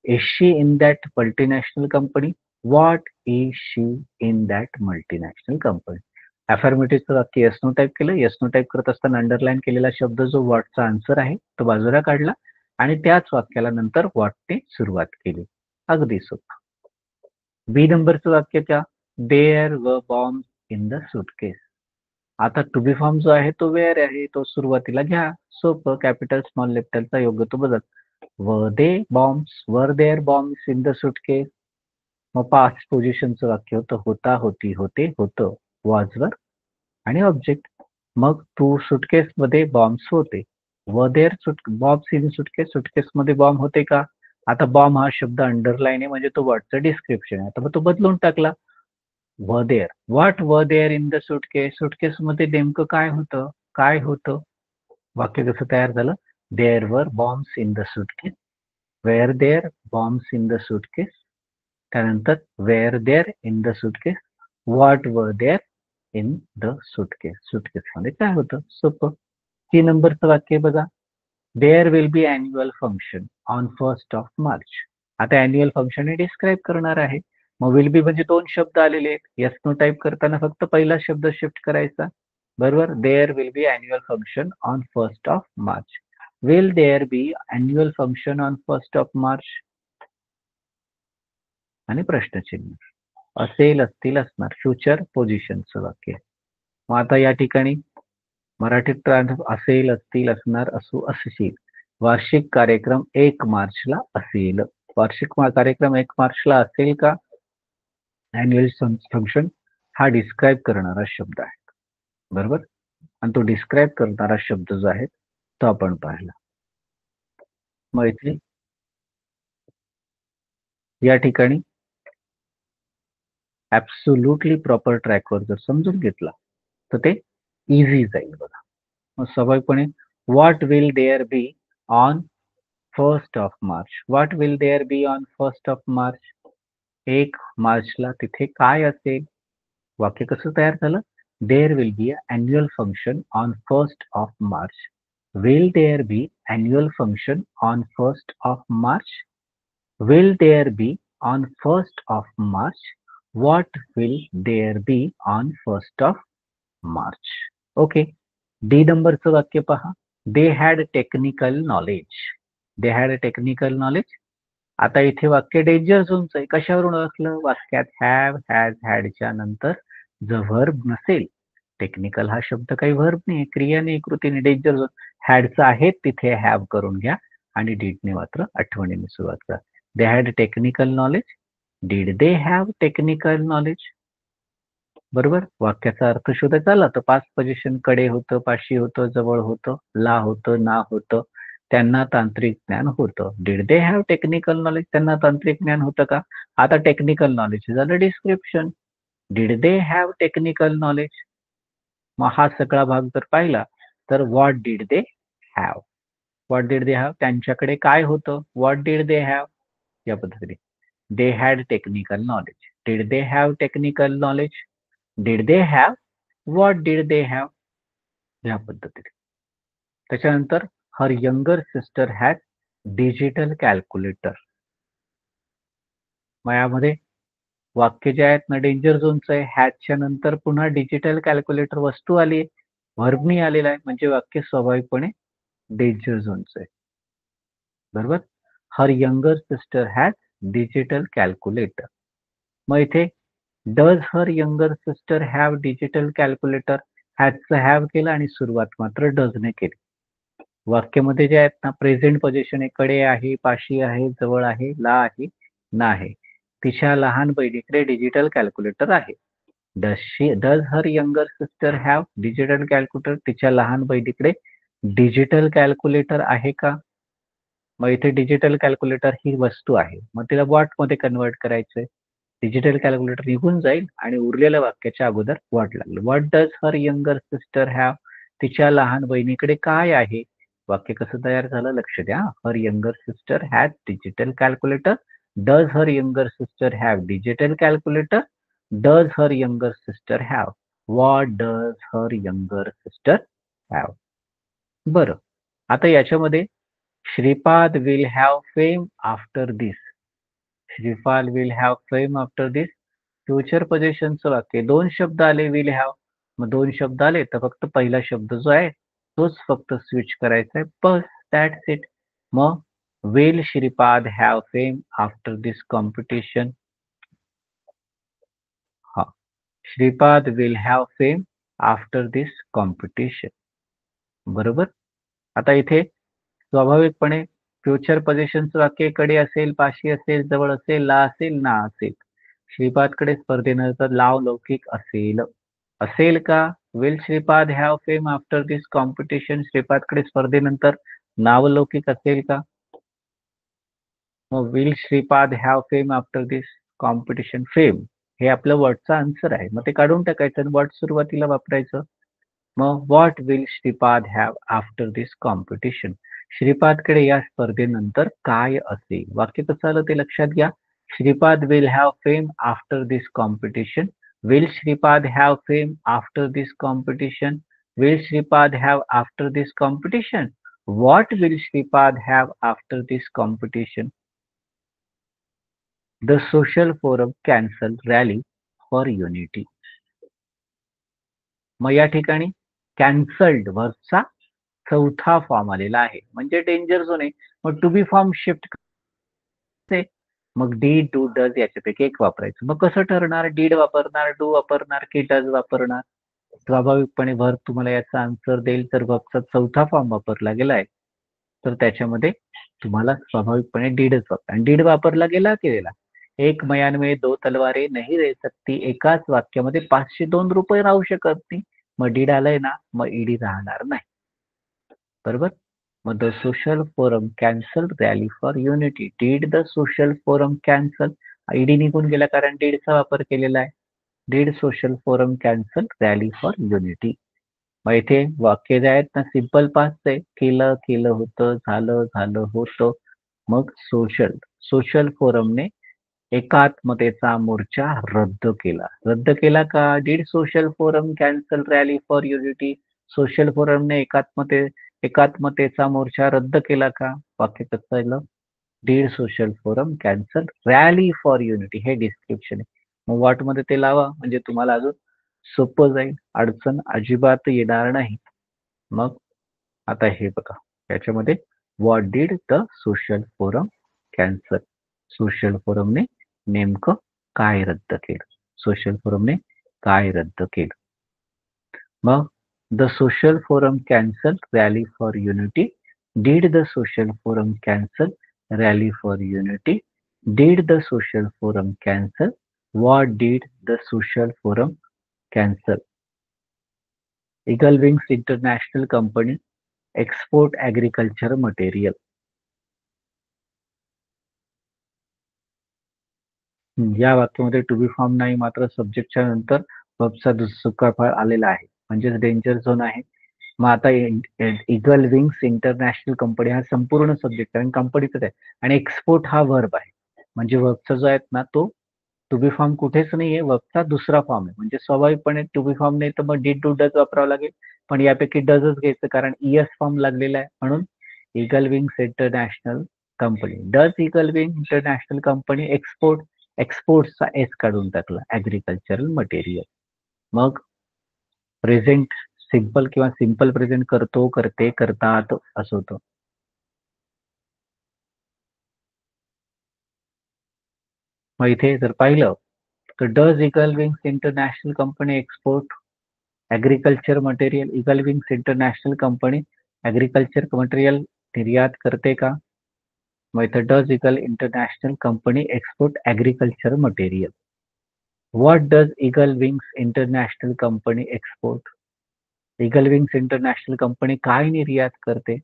Is she in that multinational company? What is she in that multinational company? अफर्मेटिव्हचं वाक्य येस नो टाईप केलं. येस नो टाईप करत असताना अंडरलाईन केलेला शब्द जो व्हॉटचा आन्सर आहे तो बाजूला काढला आणि त्याच वाक्याला नंतर व्हॉटने सुरुवात केली. अगदी सोपं. बी नंबरचं वाक्य क्या? देअर व बॉम्ब इन द सुटकेस. आता टू बी फॉर्म जो आहे तो वेअर आहे, तो सुरुवातीला घ्या. सोपं. कॅपिटल स्मॉल लेफ्टलचा योग्य तो बदल. Were there bombs in the suitcase. मग पास्ट पोझिशनचं वाक्य होतं होता, होती, होते, होतं, वॉजवर आणि ऑब्जेक्ट. मग टू सुटकेस मध्ये बॉम्ब्स होते. Were there bombs in suitcase. Suitcase मध्ये बॉम्ब होते का? आता बॉम्ब हा शब्द अंडरलाईन आहे म्हणजे तो वर्डचं डिस्क्रिप्शन आहे. आता मग तो बदलून टाकला. Were there. What were there in the suitcase. Suitcase मध्ये नेमकं काय होतं? काय होतं? वाक्य कसं तयार झालं? There were bombs in the suitcase. Were there bombs in the suitcase. त्यानंतर were there in the suitcase. What were there in the suitcase. Suitcase मध्ये काय होतं? सोपं. 3 नंबरचं वाक्य बघा. There will be annual function on 1st of March. आता अॅन्युअल फंक्शन हे डिस्क्राईब करणार आहे. मग विल बी म्हणजे 2 शब्द आलेले आहेत. येस नो टाईप करताना फक्त पहिला शब्द शिफ्ट करायचा. बरोबर. There will be annual function on 1st of March. Will there be annual function on 1st of March? आणि प्रश्नचिन्ह. असेल, असतील, असणार. फ्युचर पोझिशनचं वाक्य. मग आता या ठिकाणी मराठीत असेल, असतील, असणार, असू, असशील. वार्षिक कार्यक्रम 1 मार्चला असेल. वार्षिक कार्यक्रम 1 मार्चला असेल का? अॅन्युअल फंक्शन हा डिस्क्राईब करणारा शब्द आहे. बरोबर. आणि तो डिस्क्राईब करणारा शब्द जो आहे तो आपण पाहिला. मग इथे या ठिकाणी ऍब्सोल्युटली प्रॉपर ट्रॅकवर जर समजून घेतला तर ते इझी जाईल बघा. मग स्वाभाविकपणे what will there be on 1st of March. What will there be on 1st of March? 1 मार्चला तिथे काय असेल? वाक्य कसं तयार झालं? There will be annual function on 1st of March. Will there be annual function on 1st of March? Will there be on 1st of March? What will there be on 1st of March? Okay. D नंबरचं वाक्य पहा. They had technical knowledge. They had technical knowledge. आता इथे वाक्य डेंजर झोनचं आहे. कशावरून ओळखलं? वाक्यात हॅव, हॅज, हॅडच्या नंतर जर व्हर्ब नसेल. टेक्निकल हा शब्द काही व्हर्ब नाही, क्रिया नाही, कृती नाही. Danger zone. हॅडचं आहे तिथे हॅव करून घ्या आणि डीडने मात्र आठवणीने सुरुवात करा. They had technical knowledge. Did they have technical knowledge? बरोबर. वाक्याचा अर्थ शोधायचा आला तर पास्ट पोझिशन कडे होतं, पाशी होतं, जवळ होतं, ला होतं, ना होतं. त्यांना तांत्रिक ज्ञान होतं. Did they have technical knowledge? त्यांना तांत्रिक ज्ञान होतं का? आता टेक्निकल नॉलेज झालं description. Did they have technical knowledge? मग हा सगळा भाग जर पाहिला तर what did they have? What did they have? त्यांच्याकडे काय होतं? What did they have? या पद्धतीने. They had technical knowledge. Did they have technical knowledge? Did they have? What did they have? या पद्धतीने. त्याच्यानंतर her younger sister has digital calculator. मग यामध्ये वाक्य जे आहेत ना डेंजर झोनचं आहे. हॅजच्या नंतर पुन्हा डिजिटल कॅल्क्युलेटर वस्तू आली, व्हर्बनी आलेला आहे म्हणजे वाक्य स्वाभाविकपणे डेंजर झोनचं आहे. बरोबर. Her younger sister has digital calculator. मग इथे does her younger sister have digital calculator? हॅजचं हॅव केलं आणि सुरुवात मात्र डजने केली. वाक्यामध्ये जे आहेत ना प्रेझेंट पोझिशन कडे आहे, पाशी आहे, जवळ आहे, ला आहे, ना आहे. तिच्या लहान बहिणीकडे डिजिटल कॅल्क्युलेटर आहे. Does her younger sister have digital calculator? तिच्या लहान बहिणीकडे डिजिटल कॅल्क्युलेटर आहे का? मग इथे डिजिटल कॅल्क्युलेटर ही वस्तू आहे. मग तिला व्हॉट मध्ये कन्व्हर्ट करायचंय. डिजिटल कॅल्क्युलेटर निघून जाईल आणि उरलेल्या वाक्याच्या अगोदर व्हॉट लागलं. What does her younger sister have? तिच्या लहान बहिणीकडे काय आहे? वाक्य कसं तयार झालं लक्ष द्या. Her younger sister has digital calculator. Does her younger sister have digital calculator? Does her younger sister have? What does her younger sister have? बरं, आता याच्यामध्ये Shripad will have fame after this. Shripad will have fame after this. Future पोझिशनचं वाक्य. दोन शब्द आले विल हॅव. मग दोन शब्द आले तर फक्त पहिला शब्द जो आहे तोच फक्त स्विच करायचा आहे. बस, दॅट्स इट. मग will Shripad have fame after this competition? हा, Shripad will have fame after this competition. बरोबर. आता इथे स्वाभाविकपणे फ्युचर पोझिशनचं वाक्य कडे असेल, पाशी असेल, जवळ असेल, ला असेल, ना असेल. श्रीपादकडे स्पर्धेनंतर लाव लौकिक असेल. असेल का? Will Shripad have fame after this competition? श्रीपादकडे स्पर्धेनंतर नावलौकिक असेल का? मग will Shripad have fame after this competition? Fame हे आपलं वर्डचा आन्सर आहे. मग ते काढून टाकायचं आणि वर्ड सुरुवातीला वापरायचं. मग what will Shripad have after this competition? श्रीपादकडे या स्पर्धेनंतर काय असेल? वाक्य कसं आलं ते लक्षात घ्या. Shripad will have fame after this competition. Will Shripad have fame after this competition? Will Shripad have after this competition? What will Shripad have after this competition? The social forum cancel rally for unity. मग या ठिकाणी कॅन्सल्ड व्हर्बचा चौथा फॉर्म आलेला आहे म्हणजे डेंजर झोन आहे. मग टू बी फॉर्म शिफ्ट करायचे. मग डीड, डू, डज याच्यापैकी एक वापरायचं. मग कसं ठरणार? डीड वापरणार, डू वापरणार की डज वापरणार? स्वाभाविकपणे व्हर्ब तुम्हाला याचा आन्सर देईल. तर व्हर्बचा चौथा फॉर्म वापरला गेलाय तर त्याच्यामध्ये तुम्हाला स्वाभाविकपणे डीडच वापरा. आणि डीड वापरला गेला केलेला. एक मयान में दो तलवारें नहीं रह सकती. एकाच वाक्यामध्ये 502 रुपये राहू शकत नाही. मग डीड आलंय ना, मग ईडी राहणार नाही. बरोबर. मग the social forum cancel rally for unity. Did the social forum cancel? ED निघून गेला कारण डीडचा वापर केलेला आहे. Did social forum cancel rally for unity? मग इथे वाक्य जे आहेत ना सिंपल पास्ट आहे. केलं केलं होतं, झालं झालं होतं. मग सोशल सोशल फोरमने एकात्मतेचा मोर्चा रद्द केला. रद्द केला का? Did social forum cancel rally for unity? Social फोरमने एकात्मतेचा मोर्चा रद्द केला का? वाक्य कसं आलं? Did social forum cancel rally for unity हे डिस्क्रिप्शन आहे. मग व्हॉट मध्ये ते लावा म्हणजे तुम्हाला अजून सोपं जाईल. अडचण अजिबात येणार नाही. मग आता हे बघा याच्यामध्ये what did the social forum cancel? Social फोरमने नेमकं काय रद्द केलं? सोशल फोरमने काय रद्द केलं? मग the social forum cancel rally for unity. Did the social forum cancel rally for unity? Did the social forum cancel? What did the social forum cancel? Eagle wings international company export agriculture material. या वाक्यामध्ये टू बी फॉर्म नाही मात्र सब्जेक्टच्या नंतर वर्बचा दुष्काळ आलेला आहे म्हणजेच डेंजर झोन आहे. मग आता इगल विंग्स इंटरनॅशनल कंपनी हा संपूर्ण सब्जेक्ट आहे आणि कंपनीचाच आहे आणि एक्सपोर्ट हा वर्ब आहे. म्हणजे वर्बचा जो आहे ना तो टू बी फॉर्म कुठेच नाहीये. वर्बचा दुसरा फॉर्म आहे म्हणजे स्वाभाविकपणे टू बी फॉर्म नाही तर मग डीड टू डज वापरावं लागेल. पण यापैकी डजच घ्यायचं कारण ईएस फॉर्म लागलेला आहे म्हणून eagle wings international company. Does eagle wing international company export? एक्सपोर्टचा एस काढून टाकला. Agricultural material. मग प्रेझेंट सिंपल किंवा सिंपल प्रेझेंट करतो, करते, करतात असं होतं. मग इथे जर पाहिलं तर does eagle wings international company export agriculture material? Eagle wings international company agriculture material निर्यात करते का? मग इथं does eagle international company export agriculture material. What does eagle wings international company export? Eagle wings international company काय निर्यात करते?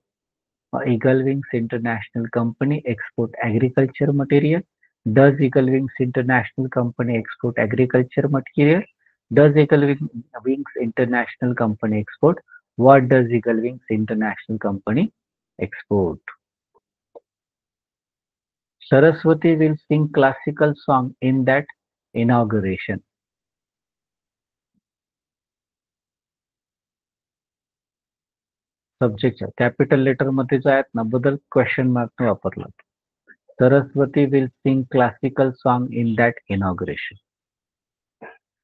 Eagle wings international company export agriculture material. Does eagle wings international company export agriculture material? Does eagle wings international company export? What does eagle wings international company export? Saraswati will sing classical song in that inauguration. Subjectच्या कॅपिटल लेटर मध्ये जो आहेत ना बदल क्वेश्चन मार्क ने वापरला. Saraswati will sing classical song in that inauguration.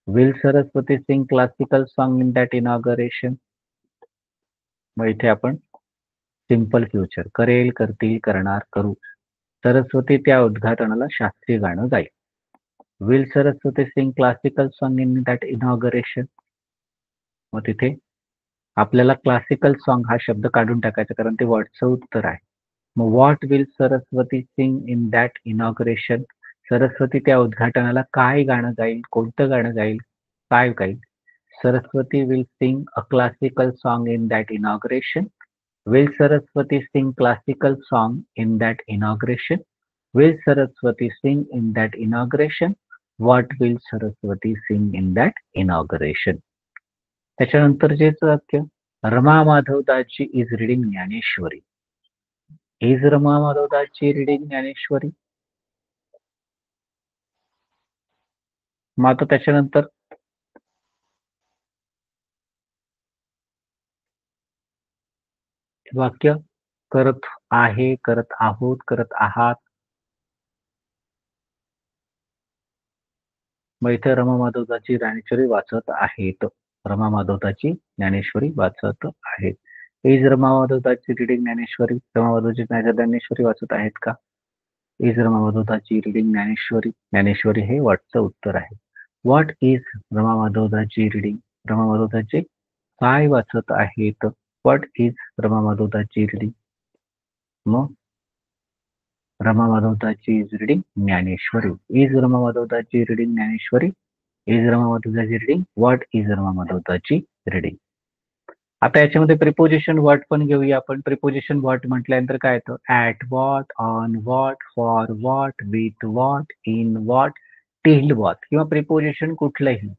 Will Saraswati sing classical song in that inauguration? मग इथे आपण सिंपल फ्युचर करेल, करतील, करणार, करू. सरस्वती त्या उद्घाटनाला शास्त्रीय गाणं गाईल. Will Saraswati sing classical song in that inauguration? मग तिथे आपल्याला क्लासिकल सॉन्ग हा शब्द काढून टाकायचा कारण ते व्हॉटचं उत्तर आहे. मग what will Saraswati sing in that inauguration? Saraswati त्या उद्घाटनाला काय गाणं गाईल, कोणतं गाणं गाईल, काय गाईल? Saraswati will sing a classical song in that inauguration. Will Saraswati sing classical song in that inauguration? Will Saraswati sing in that inauguration? What will Saraswati sing in that inauguration? त्याच्यानंतर जेच वाक्य रमा माधवदासची is reading Dnyaneshwari. Is Rama माधवदासची रीडिंग ज्ञानेश्वरी. मग आता त्याच्यानंतर वाक्य करत आहे, करत आहोत, करत आहात. मग इथे रमा माधवदासची ज्ञानेश्वरी वाचत आहेत. रमा माधवदासची ज्ञानेश्वरी वाचत आहेत. इज रमा माधवदासची रीडिंग ज्ञानेश्वरी. रमा माधवची ज्ञानेश्वरी वाचत आहेत का? इज रमा माधवदासची रीडिंग ज्ञानेश्वरी. ज्ञानेश्वरी हे व्हॉटचं उत्तर आहे. व्हॉट इज रमा माधवदासची रीडिंग? रमा माधवदासचे काय वाचत आहेत? व्हॉट इज रमा माधवदासची रीडिंग? मग रमा माधवदासची is reading Dnyaneshwari. Is Rama माधवदासची रीडिंग ज्ञानेश्वरी. इज रमा माधवदासची रीडिंग. व्हॉट इज रमा माधवदासची रीडिंग? आता याच्यामध्ये प्रिपोजिशन व्हॉट पण घेऊया आपण. प्रिपोजिशन व्हॉट म्हटल्यानंतर काय येतं? At what, on what, for what, with what, in what, till what किंवा प्रिपोजिशन कुठलंही.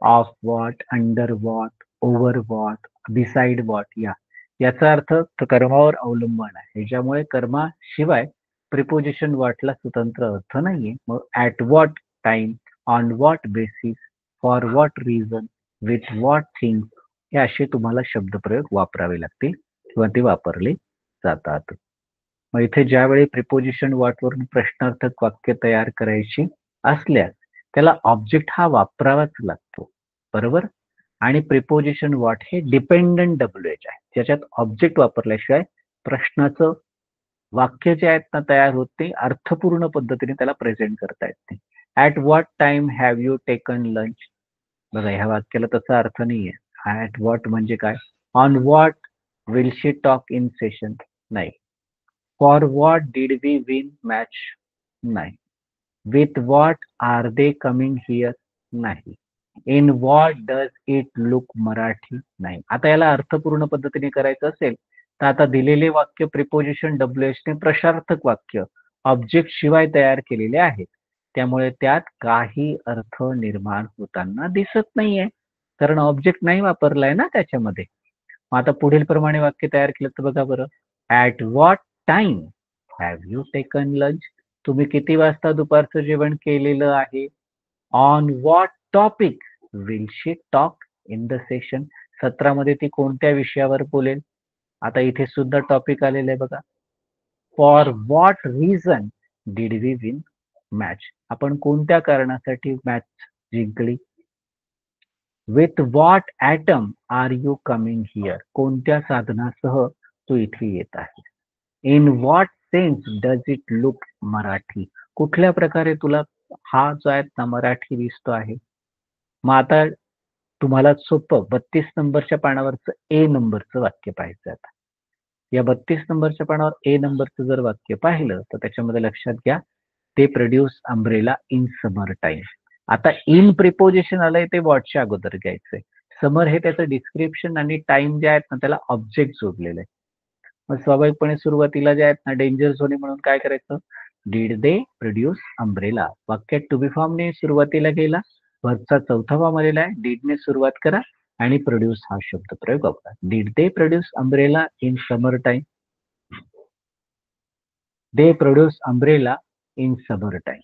Of what, under what, over what, beside what याचा अर्थ कर्मावर अवलंबून आहे. ज्यामुळे कर्माशिवाय प्रिपोजिशन व्हॉटला स्वतंत्र अर्थ नाहीये. मग at what time, on what basis, for what reason, with what things हे असे तुम्हाला शब्दप्रयोग वापरावे लागतील किंवा ते वापरले जातात. मग इथे ज्यावेळी प्रिपोजिशन व्हॉटवरून प्रश्नार्थक वाक्य तयार करायची असल्यास त्याला ऑब्जेक्ट हा वापरावाच लागतो. बरोबर? आणि प्रिपोजिशन व्हॉट हे डिपेंडंट डब्ल्यूएच आहे. ज्याच्यात ऑब्जेक्ट वापरल्याशिवाय प्रश्नाचं वाक्य जे आहेत ना तयार होत ते अर्थपूर्ण पद्धतीने त्याला प्रेझेंट करता येत नाही. At what time have you taken lunch? बघा ह्या वाक्याला तसा अर्थ नाहीये. ॲट व्हॉट म्हणजे काय? On what will she talk in session? नाही. For what did we win match? नाही. With what are they coming here? नाही. In what does it look Marathi? नाही. आता याला अर्थपूर्ण पद्धतीने करायचं असेल तर आता दिलेले वाक्य प्रिपोजिशन डब्ल्यूएच ने प्रश्नार्थक वाक्य ऑब्जेक्ट शिवाय तयार केलेले आहेत. त्यामुळे त्यात काही अर्थ निर्माण होताना दिसत नाहीये कारण ऑब्जेक्ट नाही वापरलाय ना त्याच्यामध्ये. मग आता पुढील प्रमाणे वाक्य तयार केलं तर बघा बरं. At what time have you taken lunch? तुम्ही किती वाजता दुपारचं जेवण केलेलं आहे? On what topic will she talk in the session? सत्रामध्ये ती कोणत्या विषयावर बोलेल? आता इथे सुद्धा टॉपिक आलेलं आहे बघा. For what reason did we win match? आपण कोणत्या कारणासाठी मॅच जिंकली? With what atom are you coming here? कोणत्या साधनासह तू इथे येत आहे? In what sense does it look Marathi? कुठल्या प्रकारे तुला हा जो आहे ना मराठी दिसतो आहे? मग आता तुम्हाला सोपं 32 नंबरच्या पानावरचं ए नंबरचं वाक्य पाहायचं आता. या 32 नंबरच्या पानावर ए नंबरचं जर वाक्य पाहिलं तर त्याच्यामध्ये लक्षात घ्या, ते produce umbrella in summer time. आता इन प्रिपोजिशन आलंय ते वॉटच्या अगोदर घ्यायचंय. समर हे त्याचं डिस्क्रिप्शन आणि टाइम जे आहेत ना त्याला ऑब्जेक्ट जोडलेलं आहे. मग स्वाभाविकपणे सुरुवातीला जे आहेत ना डेंजर झोन म्हणून काय करायचं, डिड दे प्रोड्यूस अम्ब्रेला. वाक्यात टू बी फॉर्मने सुरुवातीला गेला, वरचा चौथा फॉर्म आलेला आहे, डीडने सुरुवात करा आणि प्रोड्यूस हा शब्द प्रयोग वापरा. Did they produce umbrella in summer time. They produce umbrella in summer time.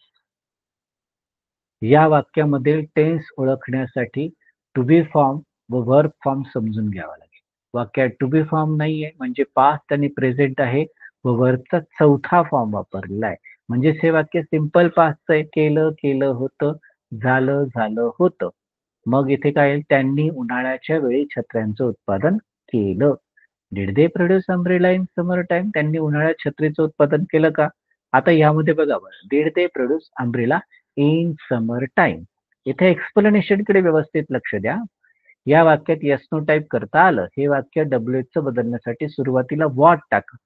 या वाक्यामध्ये टेन्स ओळखण्यासाठी टू बी फॉर्म व वर्ब फॉर्म समजून घ्यावा लागेल. वाक्यात टू बी फॉर्म नाहीये म्हणजे पास्ट आणि प्रेझेंट आहे व वर्बचा चौथा फॉर्म वापरलेला आहे. म्हणजेच हे वाक्य सिंपल पास्ट आहे, केलं केलं होतं, झालं झालं होतं. मग इथे काय, त्यांनी उन्हाळ्याच्या वेळी छत्र्यांचं उत्पादन केलं. Did they produce umbrella in summer time. त्यांनी उन्हाळ्यात छत्रीचं उत्पादन केलं का. आता यामध्ये बघा बरं, did they produce umbrella in summer time. इथे एक्सप्लेनेशन कडे व्यवस्थित लक्ष द्या. या वाक्यात येस नो टाईप करता आलं. हे वाक्य डब्ल्यूएच बदलण्यासाठी सुरुवातीला वॉट टाका.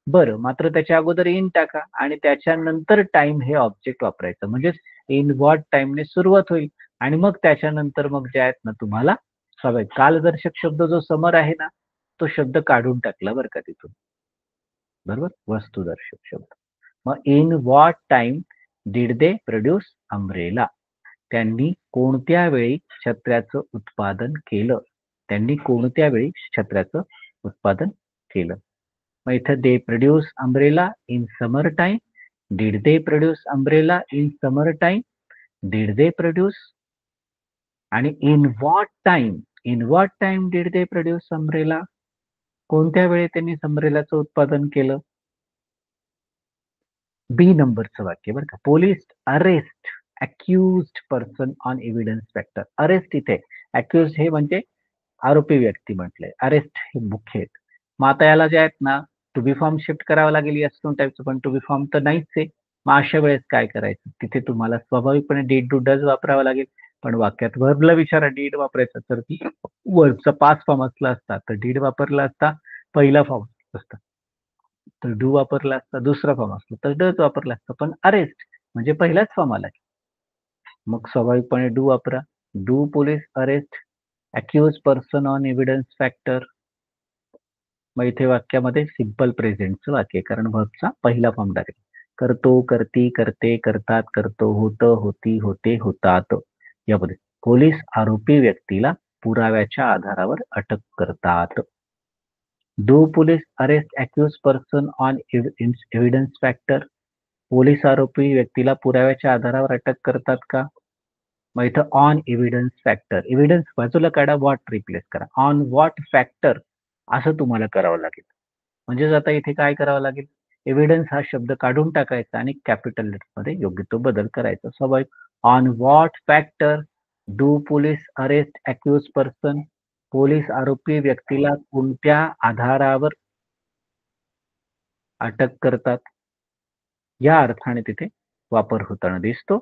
बरं, मात्र त्याच्या अगोदर इन टाका आणि त्याच्यानंतर टाइम हे ऑब्जेक्ट वापरायचं. म्हणजेच इन वॉट टाइमने सुरुवात होईल आणि मग त्याच्यानंतर मग जे आहेत ना तुम्हाला स्वाभाविक कालदर्शक शब्द जो समर आहे ना तो शब्द काढून टाकला बरं का तिथून. बरोबर, वस्तुदर्शक शब्द. मग in what time did they produce umbrella. त्यांनी कोणत्या वेळी छत्र्याचं उत्पादन केलं. त्यांनी कोणत्या वेळी छत्र्याचं उत्पादन केलं. मग इथं they produce umbrella in summer time. Did they produce umbrella in summer time. Did they produce आणि in what time. In what time did they produce umbrella. कोणत्या वेळी त्यांनी अम्ब्रेलाचं उत्पादन केलं. बी नंबरचं वाक्य बरं का, police arrest accused person on evidence factor. Arrest इथे अक्युज हे म्हणजे आरोपी व्यक्ती म्हटलंय, अरेस्ट हे मुख्य आहेत. मग आता याला जे आहेत ना टू बी फॉर्म शिफ्ट करावं लागेल येस नो टाईपचं, पण टू बी फॉर्म तर नाहीच आहे. मग अशा वेळेस काय करायचं, तिथे तुम्हाला स्वाभाविकपणे डीड टू डज वापरावा लागेल. पण वाक्यात वर्बला विचारा डीड वापरायचा तर ती वर्बचा पाच फॉर्म असला असता तर डीड वापरला असता, पहिला फॉर्म असता तर डू वापरला असता, दुसरा फॉर्म असतो तर डच वापरला असता, पण अरेस्ट म्हणजे पहिलाच फॉर्म आला. मग स्वाभाविकपणे डू वापरा. Do police arrest accuse person on evidence factor. मग इथे वाक्यामध्ये सिंपल प्रेझेंटचं वाक्य कारण वर्बचा पहिला फॉर्म डायरेक्ट. करतो, करती, करते, करतात, करतो, होतं, होती, होते, होतात. यामध्ये पोलीस आरोपी व्यक्तीला पुराव्याच्या आधारावर अटक करतात. Do police arrest accuse person on evidence factor. Police आरोपी व्यक्तीला पुराव्याच्या आधारावर अटक करतात का. मग इथं ऑन एव्हिडन्स फॅक्टर, एव्हिडन्स बाजूला काढा, व्हॉट रिप्लेस करा, ऑन व्हॉट फॅक्टर असं तुम्हाला करावं लागेल. म्हणजेच आता इथे काय करावं लागेल, एव्हिडन्स हा शब्द काढून टाकायचा आणि कॅपिटल लेटरमध्ये योग्य तो बदल करायचा. स्वाभाविक, on what factor do police arrest accuse person. Police आरोपी व्यक्तीला कोणत्या आधारावर अटक करतात. या अर्थाने तिथे वापर होताना दिसतो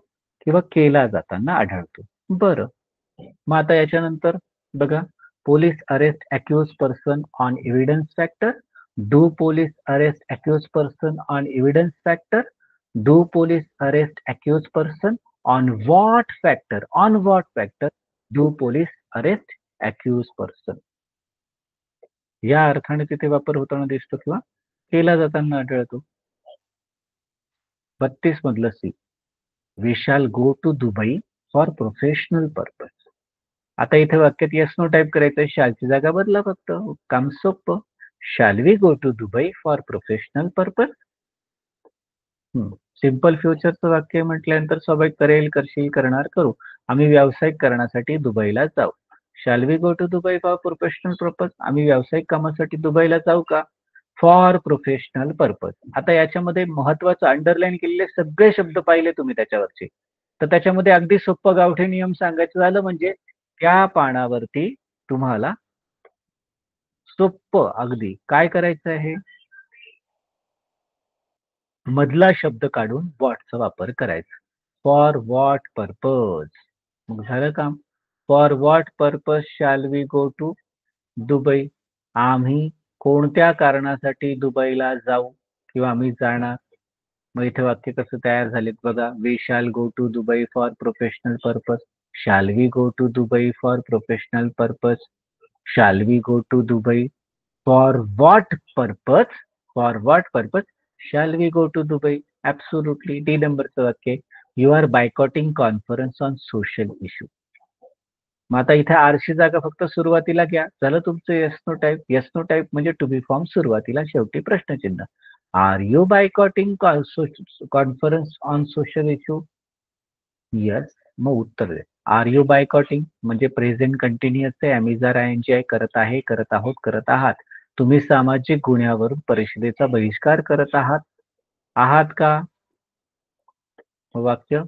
किंवा केला जाताना आढळतो. बरं, मग आता याच्यानंतर बघा, police arrest accuse person on evidence factor. Do police arrest accuse person on evidence factor. Do police arrest accuse person on what factor. On what factor do police arrest accuse person. या अर्थाने तिथे वापर होताना दिसतो किंवा केला जाताना आढळतो. 32 मधलं C, we shall go to Dubai for professional purpose. आता इथे वाक्यात येस नो टाईप करायचं, शालची जागा बदला फक्त, काम सोपं. Shall we go to Dubai for professional purpose. Simple फ्युचरचं वाक्य म्हटल्यानंतर स्वाभाविक करेल, करशील, करणार, करू. आम्ही व्यावसायिक कारणासाठी दुबईला जाऊ. Shall we go to Dubai for professional purpose. आम्ही व्यावसायिक कामासाठी दुबईला जाऊ का. For professional purpose. आता याच्यामध्ये महत्वाचं अंडरलाईन केलेले सगळे शब्द पाहिले तुम्ही त्याच्यावरचे, तर त्याच्यामध्ये अगदी सोपं गावठी नियम सांगायचं झालं म्हणजे त्या पानावरती तुम्हाला सोपं अगदी काय करायचं आहे, मधला शब्द काढून व्हॉटचा वापर करायचा. For what purpose. मग झालं काम. For what purpose shall we go to Dubai. आम्ही कोणत्या कारणासाठी दुबईला जाऊ किंवा आम्ही जाणार. मग इथे वाक्य कसं तयार झालेत बघा. We shall go to Dubai for professional purpose. Shall we go to Dubai for professional purpose. Shall we go to Dubai for what purpose. For what purpose shall we go to Dubai. Absolutely. D नंबरचं वाक्य. You are boycotting conference on social issue. मग आता इथे आरशी जागा फक्त सुरुवातीला घ्या. झालं तुमचं yes no type. Yes no type म्हणजे टू बी फॉर्म सुरुवातीला, शेवटी प्रश्नचिन्ह. Are you boycotting conference on social issue? Yes. मग उत्तर दे. आर यू बायकॉटिंग म्हणजे प्रेझेंट कंटिन्युअस आहे. आम्ही जर एन्जॉय करत आहे, करत आहोत, करत आहात. तुम्ही सामाजिक गुन्ह्यावरून परिषदेचा बहिष्कार करत आहात. आहात का? वाक्य.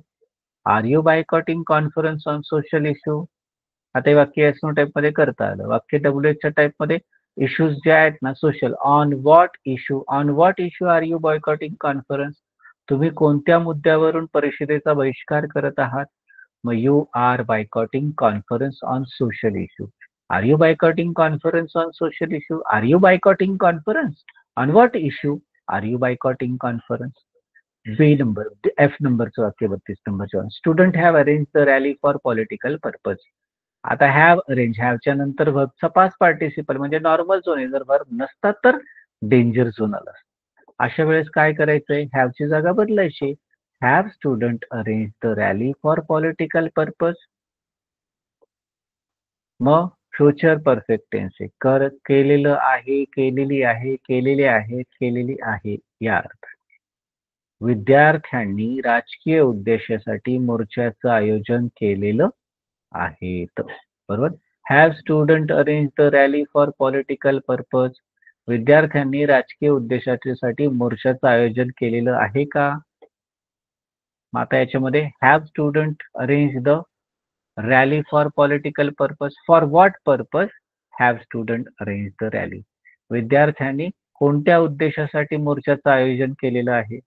Are you boycotting conference on social issue? आता हे वाक्य एस नो टाईप मध्ये करता आलं. वाक्य डब्ल्यूएचच्या टाईप मध्ये इश्यूज जे आहेत ना social, on what issue, on what issue are you boycotting conference? तुम्ही कोणत्या मुद्द्यावरून परिषदेचा बहिष्कार करत आहात? मग you are boycotting conference on social issue. Are you boycotting conference on social issue? Are you boycotting conference on what issue are you boycotting conference? B number, F नंबरचं वाक्य 32 नंबरचं. Student have arrange the rally for political purpose. आता हॅव अरेंज, हॅवच्या नंतर व्हर्बचा पास्ट पार्टिसिपल म्हणजे नॉर्मल झोन आहे. जर व्हर्ब नसतात तर डेंजर झोन आला. अशा वेळेस काय करायचंय? हॅवची जागा बदलायची. Have student arrange the rally for political purpose. मग फ्युचर परफेक्ट टेन्स आहे. केलेलं आहे, केलेली आहे, केलेले आहेत, केलेली आहे या अर्थ. विद्यार्थ्यांनी राजकीय उद्देशासाठी मोर्चाचं आयोजन केलेलं आहे. बरोबर. Have student arrange the rally for political purpose. विद्यार्थ्यांनी राजकीय उद्देशासाठी मोर्चाचं आयोजन केलेलं आहे का? मग आता याच्यामध्ये have student arrange the rally for political purpose. For what purpose have student arrange the rally? विद्यार्थ्यांनी कोणत्या उद्देशासाठी मोर्चाचं आयोजन केलेलं आहे?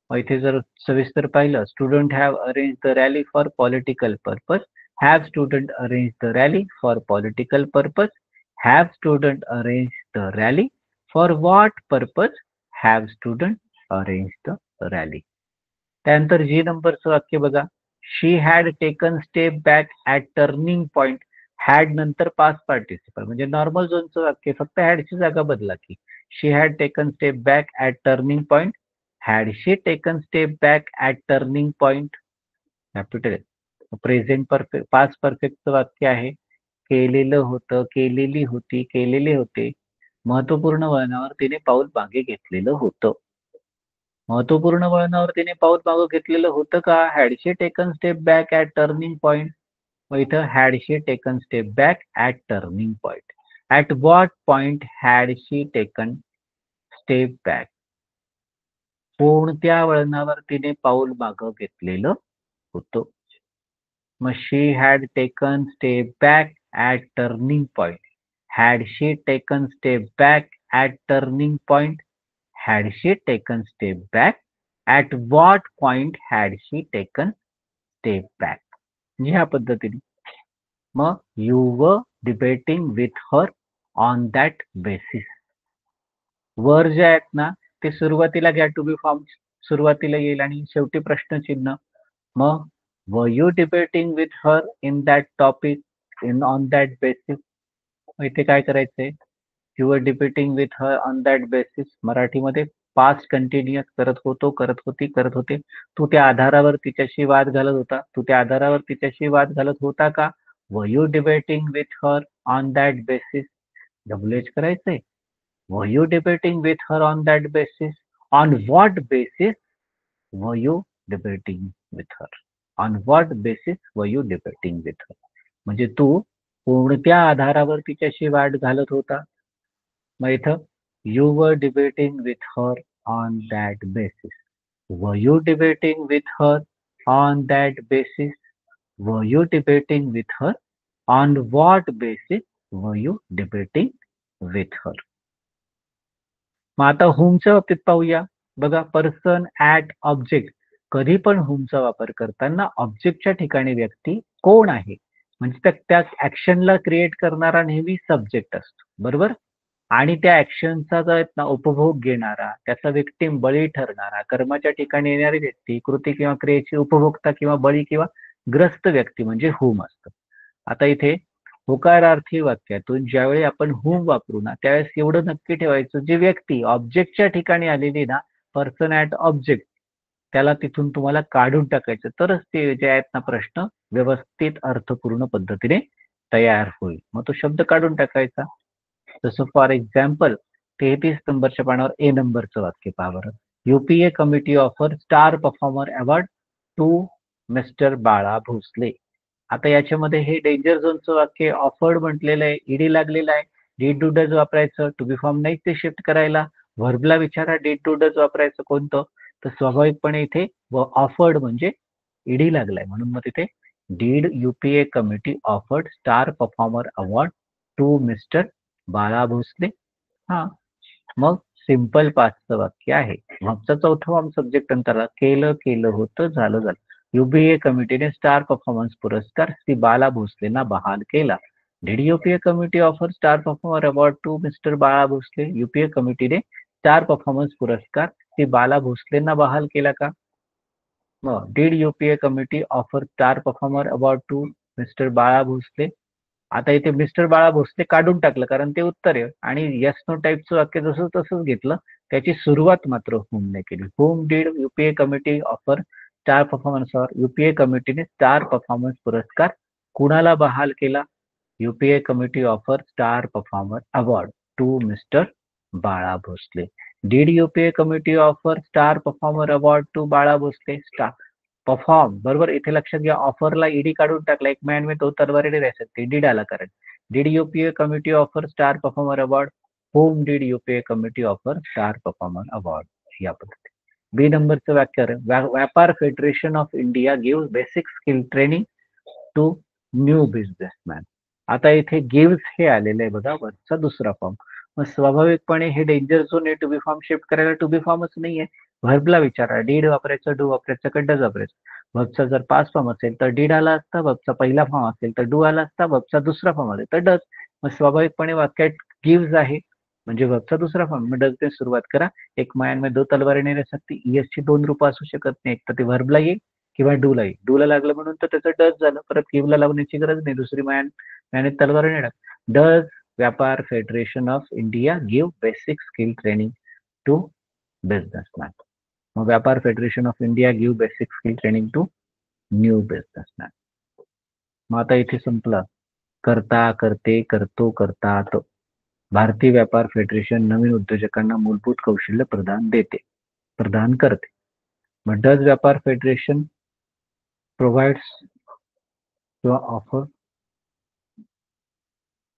मग इथे जर सविस्तर पाहिलं, student have arrange the rally for political purpose. Have student arrange the rally for political purpose. Have student arrange the rally for what purpose have student arrange the rally. त्यानंतर जी नंबरचं वाक्य बघा. She had taken step back at turning point. Had नंतर पास्ट पार्टिसिपल म्हणजे नॉर्मल झोनचं वाक्य, फक्त हॅडची जागा बदला की. She had taken step back at turning point. Had she taken step back at turning point. Capital. Present perfect, past परफेक्टचं वाक्य आहे. केलेलं होतं, केलेली होती, केलेले होते. महत्वपूर्ण वळणावर तिने पाऊल मागे घेतलेलं होतं. महत्वपूर्ण वळणावर तिने पाऊल मागे घेतलेलं होतं का? Had she taken step back at turning point. मग इथं had she taken step back at turning point. At what point had she taken step back? कोणत्या वळणावर तिने पाऊल मागे घेतलेलं होतं? मग she had taken step back at turning point. Had she taken step back at turning point. Had she taken step back at what point had she taken step back? म्हणजे ह्या पद्धतीने. मग you were debating with her on that basis. वर जे आहेत ना ते सुरुवातीला घ्या. टू बी फॉर्म सुरुवातीला येईल आणि शेवटी प्रश्नचिन्ह. मग वर you debating with her in that topic in on that basis? इथे काय करायचंय? You were debating with her on that basis मराठीमध्ये पास्ट कंटिन्युअस करत होतो, करत होती, करत होते. तू त्या आधारावर तिच्याशी वाद घालत होता. तू त्या आधारावर तिच्याशी वाद घालत होता का? Were you debating with her on that basis? WH करायचंय. Were you debating with her on that basis? On what basis were you debating with her? On what basis were you debating with her? म्हणजे तू कोणत्या आधारावर तिच्याशी वाद घालत होता? मग इथं you were debating with her on that basis. Were you debating with her on that basis? Were you debating with her? On what basis were you debating with हर? मग आता हुमच्या बाबतीत पाहूया. बघा, पर्सन, ऍट, ऑब्जेक्ट. कधी पण हुमचा वापर करताना ऑब्जेक्टच्या ठिकाणी व्यक्ती कोण आहे म्हणजे त्या ऍक्शनला क्रिएट करणारा नेहमी सब्जेक्ट असतो. बरोबर. आणि त्या ऍक्शनचा जो आहे ना उपभोग घेणारा, त्याचा विक्टिम बळी ठरणारा, कर्माच्या ठिकाणी येणारी व्यक्ती, कृती किंवा क्रियेची उपभोक्ता किंवा बळी किंवा ग्रस्त व्यक्ती म्हणजे whom असतं. आता इथे होकारार्थी वाक्यातून ज्यावेळी आपण whom वापरू ना, त्यावेळेस एवढं नक्की ठेवायचं, जी व्यक्ती ऑब्जेक्टच्या ठिकाणी आलेली ना, पर्सन ऍट ऑब्जेक्ट, त्याला तिथून तुम्हाला काढून टाकायचं, तरच ते जे आहेत ना प्रश्न व्यवस्थित अर्थपूर्ण पद्धतीने तयार होईल. मग तो शब्द काढून टाकायचा. जसं फॉर एक्झाम्पल 33 नंबरच्या पानावर ए नंबरचं वाक्य पहा बरं. UPA committee offer star performer award to mister Bala Bhosale. आता याच्यामध्ये हे डेंजर झोनचं वाक्य ऑफर्ड म्हटलेलं आहे, ईडी लागलेला आहे. डीड टू डज वापरायचं, टू बी फॉर्म नाही ते शिफ्ट करायला. व्हर्बला विचारा डीड टू डज वापरायचं कोणतं, तर स्वाभाविकपणे इथे ऑफर्ड म्हणजे ईडी लागलाय, म्हणून मग तिथे did UPA committee offered star performer award to mister Bala Bhosale. हा, मग सिंपल पाचचं वाक्य आहे. मागचा चौथा फॉर्म सब्जेक्ट अंतरला केलं केलं होतं झालं झालं. UPA कमिटीने स्टार परफॉर्मन्स पुरस्कार श्री बाला भोसलेंना बहाल केला. Did UPA committee offer star performer award to mister Bala Bhosale. UPA कमिटीने स्टार परफॉर्मन्स पुरस्कार श्री बाला भोसलेंना बहाल केला का? मग did UPA committee offer star performer award to mister Bala Bhosale. आता इथे मिस्टर बाळा भोसले काढून टाकलं कारण ते उत्तर आहे आणि येस नो टाईपचं वाक्य जसं तसंच घेतलं. त्याची सुरुवात मात्र होमने केली. Whom did UPA committee offer star performance or UPA कमिटीने स्टार परफॉर्मन्स पुरस्कार कुणाला बहाल केला? UPA committee offer star performer award to mister Bala Bhosale. Did UPA committee offer star performer award to Bala Bhosale. Star perform बरोबर, इथे लक्षात घ्या, ऑफरला ईडी काढून टाकला. एक मॅन में दो तलवारें रह सकती, डीड आला कारण. Did UPA committee offer star performer award. Whom did UPA committee offer star performer award. या पद्धती. बी नंबरचं वाक्य व्यापार federation of India give basic skill training to new businessman. आता इथे गिव्स हे आलेलं आहे बघा, वरचा दुसरा फॉर्म. मग स्वाभाविकपणे हे डेंजर झोन आहे, टू बी फॉर्म शिफ्ट करायला टू बी फॉर्मच नाहीये. व्हर्बला विचारा, डीड वापरायचं, डू वापरायचं का डज वापरायचं. व्हर्बचा जर पाच फॉर्म असेल तर डीड आला असता, व्हर्बचा पहिला फॉर्म असेल तर डू आला असता, व्हर्बचा दुसरा फॉर्म असेल तर डज. मग स्वाभाविकपणे वाक्यात गिव्स आहे म्हणजे व्हर्बचा दुसरा फॉर्म. मग डजने सुरुवात करा. एक मॅन में दो तलवारें नहीं रह सकती, ईएस ची दोन रूप असू शकत नाही, एक तर ते व्हर्बला येईल किंवा डूला येईल. डूला लागलं म्हणून तर त्याचं डज झालं, परत गिव्हला लावण्याची गरज नाही. दुसरी मॅने तलवार नाही टाक. डज व्यापार federation of India give basic skill training to businessman. मग व्यापार federation of India give basic skill training to new businessman. मग आता इथे संपलं. करता, करते, करतो, करतात. भारतीय व्यापार फेडरेशन नवीन उद्योजकांना मूलभूत कौशल्य प्रदान करते. मग डज व्यापार फेडरेशन प्रोव्हाइड्स किंवा ऑफर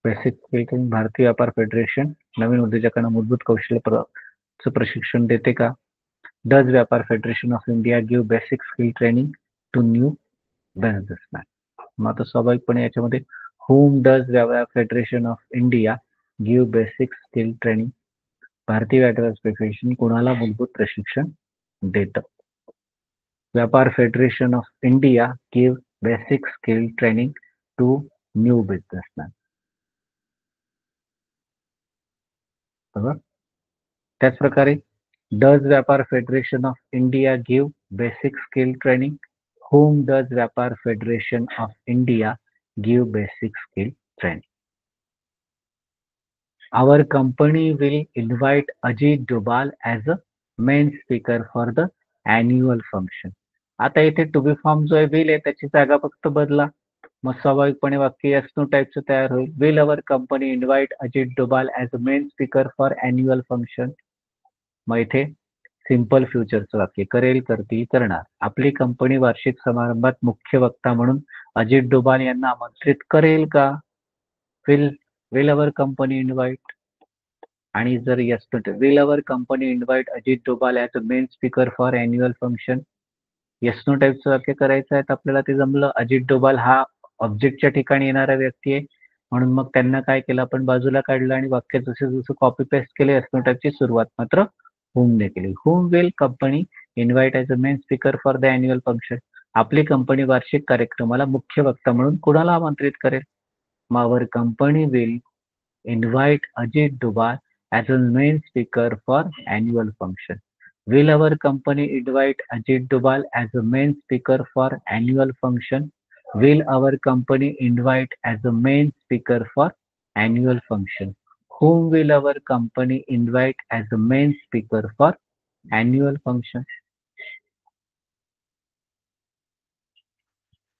बेसिक स्किल ट्रेनिंग. भारतीय व्यापार फेडरेशन नवीन उद्योजकांना मूलभूत कौशल्य प्रशिक्षण देते का? डज व्यापार federation of India give basic skill training to new businessman. मग आता स्वाभाविकपणे याच्यामध्ये होम डज व्यापार federation of India give basic skill training. भारतीय व्यापार फेडरेशन कोणाला मूलभूत प्रशिक्षण देतं? व्यापार federation of India give basic skill training to new businessman. बरोबर. त्याच प्रकारे डज व्यापार federation of India give basic skill training. whom does व्यापार federation of India give basic skill training? Our company will invite Ajit Dobal as a main speaker for the annual function. आता इथे टू बी फॉर्म जो आहे विल आहे त्याची जागा फक्त बदला. मग स्वाभाविकपणे वाक्य यस नो टाईपचं तयार होईल. Will our company invite Ajit Doval as a main speaker for annual function. मग इथे सिंपल फ्युचरचं वाक्य करेल, करतील, करणार. आपली कंपनी वार्षिक समारंभात मुख्य वक्ता म्हणून अजित डोभाल यांना आमंत्रित करेल का? Will will our company invite. आणि जर yes will our company invite Ajit Doval as a main speaker for annual function. Yes no टाईपचं वाक्य करायचं आहे, आपल्याला ते जमलं. अजित डोभाल हा ऑब्जेक्टच्या ठिकाणी येणारा व्यक्ती आहे, म्हणून मग त्यांना काय केलं आपण बाजूला काढलं आणि वाक्य जसं जसं कॉपी पेस्ट केले येस नो टाईपची सुरुवात मात्र होमने केली. Whom will company invite as a main speaker for the annual function. आपली कंपनी वार्षिक कार्यक्रमाला मुख्य वक्ता म्हणून कुणाला आमंत्रित करेल? Our company will invite Ajit Dubal as a main speaker for annual function? Will our company invite Ajit Dubal as a main speaker for annual function? Will our company invite as a main speaker for annual function? Whom will our company invite as a main speaker for annual function?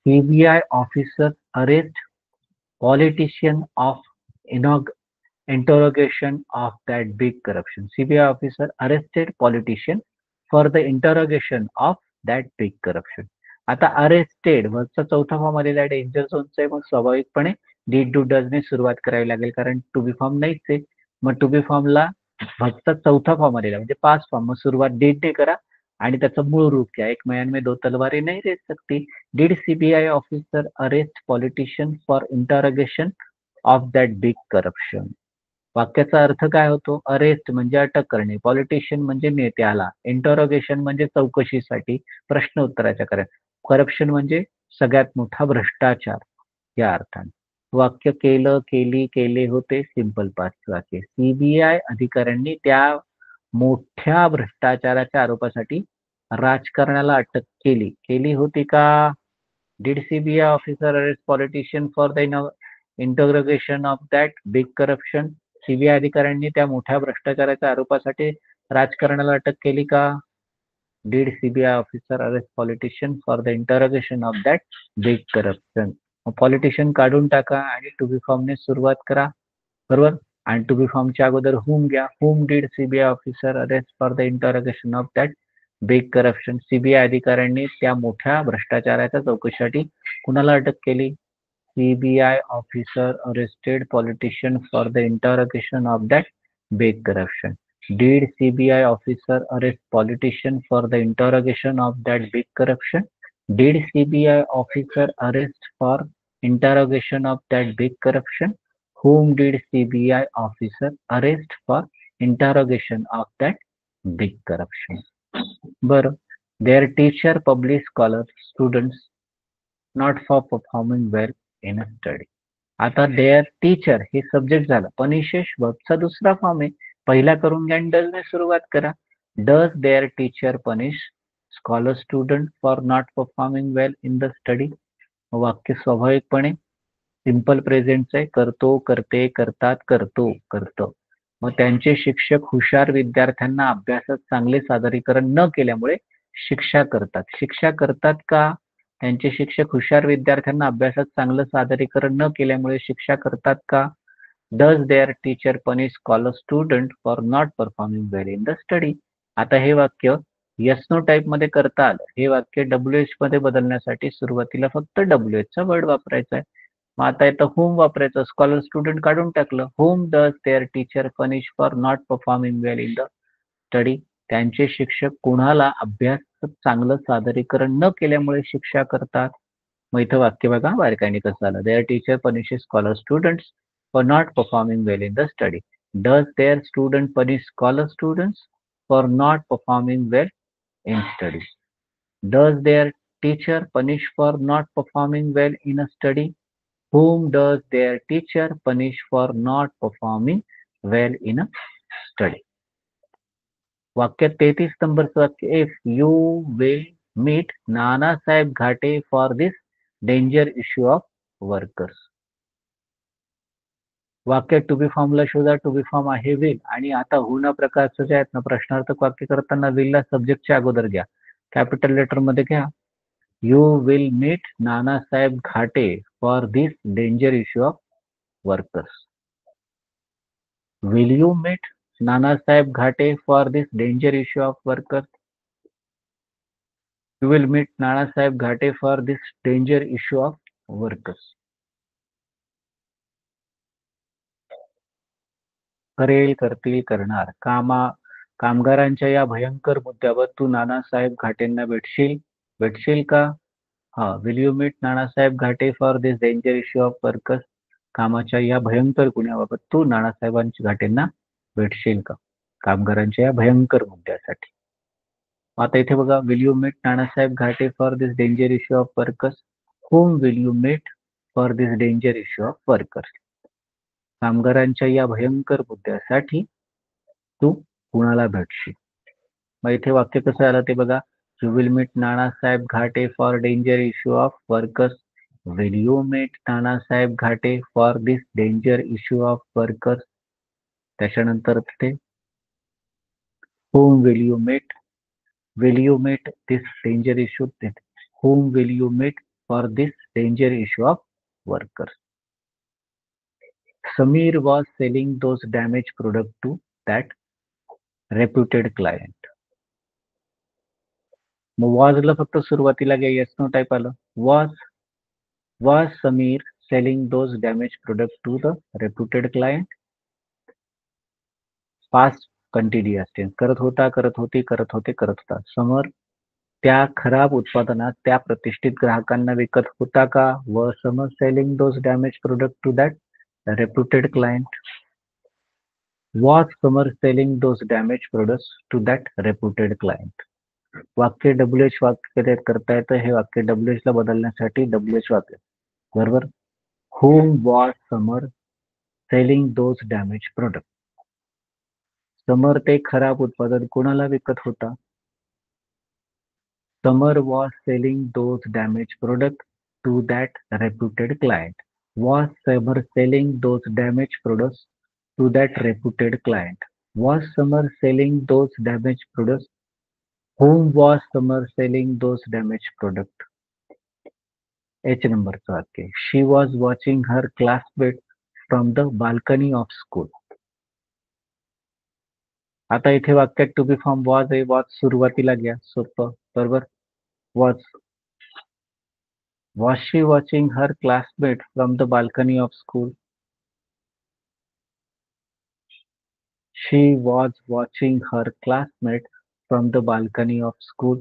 CBI officer arrest politician of interrogation of that big corruption. CBI officer arrested politician for the interrogation of that big corruption. आता अरेस्टेड वरचा चौथा फॉर्म आलेला आहे डेंजर झोनचा आहे, मग स्वाभाविकपणे डीड डू डज ने सुरुवात करावी लागेल कारण टू बी फॉर्म नाहीच आहे. मग टू बी फॉर्मला फक्त चौथा फॉर्म आलेला म्हणजे पाच फॉर्म, मग सुरुवात डीड ने करा आणि त्याचं मूळ रूप घ्या. एक मैन में दो तलवारें नहीं रह सकती. Did CBI officer arrest politician for interrogation of that big corruption? वाक्याचा अर्थ काय होतो? अरेस्ट म्हणजे अटक करणे, पॉलिटिशियन म्हणजे नेत्याला, इंटरोगेशन म्हणजे चौकशीसाठी, प्रश्न उत्तराच्या करप्शन म्हणजे सगळ्यात मोठा भ्रष्टाचार या अर्थाने. वाक्य केलं, केली, केले होते, सिंपल पास्ट वाक्य. सीबीआय अधिकाऱ्यांनी त्या मोठ्या भ्रष्टाचाराच्या आरोपासाठी राजकारणाला अटक केली. केली होती का? Did CBI officer arrest politician for the interrogation of that big corruption? CBI अधिकाऱ्यांनी त्या मोठ्या भ्रष्टाचाराच्या आरोपासाठी राजकारणाला अटक केली का? Did CBI officer arrest politician for the interrogation of that big corruption? Politician काढून टाका आणि टू बी फॉर्म ने सुरुवात करा, बरोबर. आणि टू बी फॉर्मच्या अगोदर हुम घ्या. Whom did CBI officer arrest for the interrogation of that big corruption? CBI अधिकाऱ्यांनी त्या मोठ्या भ्रष्टाचाराच्या चौकशीसाठी कुणाला अटक केली? CBI officer arrested politician for the interrogation of that big corruption. Did CBI officer arrest politician for the interrogation of that big corruption? Did CBI officer arrest for interrogation of that big corruption? Whom did CBI officer arrest for interrogation of that big corruption? बरं, their teacher published scholars students not for performing well in a study. आता their teacher हे सब्जेक्ट झालं, पनिशेश वर्बचा दुसरा फॉर्म आहे. पहिला करून घ्या आणि डज ने सुरुवात करा. Does their teacher punish scholar student for not performing well in the study? वाक्य स्वाभाविकपणे सिंपल प्रेझेंटचं आहे. करतो, करते, करतात, करतो, करतं. मग त्यांचे शिक्षक हुशार विद्यार्थ्यांना अभ्यासात चांगले सादरीकरण न केल्यामुळे शिक्षा करतात. शिक्षा करतात का? त्यांचे शिक्षक हुशार विद्यार्थ्यांना अभ्यासात चांगलं सादरीकरण न केल्यामुळे शिक्षा करतात का? Does their teacher punish scholar student for not performing well in the study? आता हे वाक्य yes no टाइप मध्ये करता आलं. हे वाक्य WH मध्ये बदलण्यासाठी सुरुवातीला फक्त WH चा वर्ड वापरायचा आहे. मग आता इथं whom वापरायचं. स्कॉलर स्टुडंट काढून टाकलं. Whom does their teacher punish for not performing well in the study? त्यांचे शिक्षक कोणाला अभ्यासात चांगलं सादरीकरण न केल्यामुळे शिक्षा करतात? मग इथं वाक्य बघा बारकाईने कसं आलं. Their teacher punishes scholar students for not performing well in the study. Does their student punish scholar students for not performing well in study? Does their teacher punish for not performing well in a study? Whom does their teacher punish for not performing well in a study? वाक्यात 33 नंबरचं वाक्य. If you will meet Nana Saheb Ghate for this danger issue of workers. वाक्यात टू बी फॉर्मला शोधा. टू बी फॉर्म आहे विल आणि आता हुना प्रकारचं जे आहेत ना प्रश्नार्थक वाक्य करताना विलला सब्जेक्टच्या अगोदर घ्या, कॅपिटल लेटर मध्ये घ्या. You will meet Nanasaheb Ghate for this danger issue of workers. Will you meet Nanasaheb Ghate for this danger issue of workers? You will meet Nanasaheb Ghate for this danger issue of workers. करेल, करतील, करणार. कामगारांच्या या भयंकर मुद्द्यावर तू नानासाहेब घाटेंना भेटशील का? हा. Will you meet Nanasaheb Ghate for this danger issue of workers? कामाच्या या भयंकर गुन्ह्याबाबत तू नानासाहेबांच्या घाटेंना भेटशील का? कामगारांच्या या भयंकर मुद्द्यासाठी. आता इथे बघा, will you meet Nanasaheb Ghate for this danger issue of workers? Whom will you meet for this danger issue of workers? कामगारांच्या या भयंकर मुद्द्यासाठी तू कुणाला भेटशील. मग इथे वाक्य कसं आलं ते बघा. You will meet Nanasaheb Ghate for danger issue of workers. Will you meet Nanasaheb Ghate for this danger issue of workers. त्याच्यानंतर तिथे whom will you meet this danger issue, whom will you meet for this danger issue of workers. Samir was selling those damaged products to that reputed client. मग वॉजला फक्त सुरुवातीला येस नो टाईप आलं. was Samir selling those damaged products to the reputed client. Past continuous tense. करत होता, करत होती, करत होते, करत होता. समर त्या खराब उत्पादनात त्या प्रतिष्ठित ग्राहकांना विकत होता का. Was Samar selling those damage product to that reputed client. Was Samar selling those damage products to that reputed client. वाक्य WH वाक्य करता येतं. हे वाक्य WH ला बदलण्यासाठी WH वाक्य बरोबर. whom was Samar selling those damage product. Samar ते खराब उत्पादन कोणाला विकत होता. Summer was selling those damaged products to that reputed client. Was Summer selling those damaged products to that reputed client? Was Summer selling those damaged products? Whom was Summer selling those damaged products? H number वाक्य. She was watching her classmate from the balcony of school. आता इथे वाक्यात टू बी फॉर्म वॉज आहे. वॉज सुरुवातीला घ्या. सोपं बरोबर. Was she watching her classmate from the balcony of school? She was watching her classmate from the balcony of school.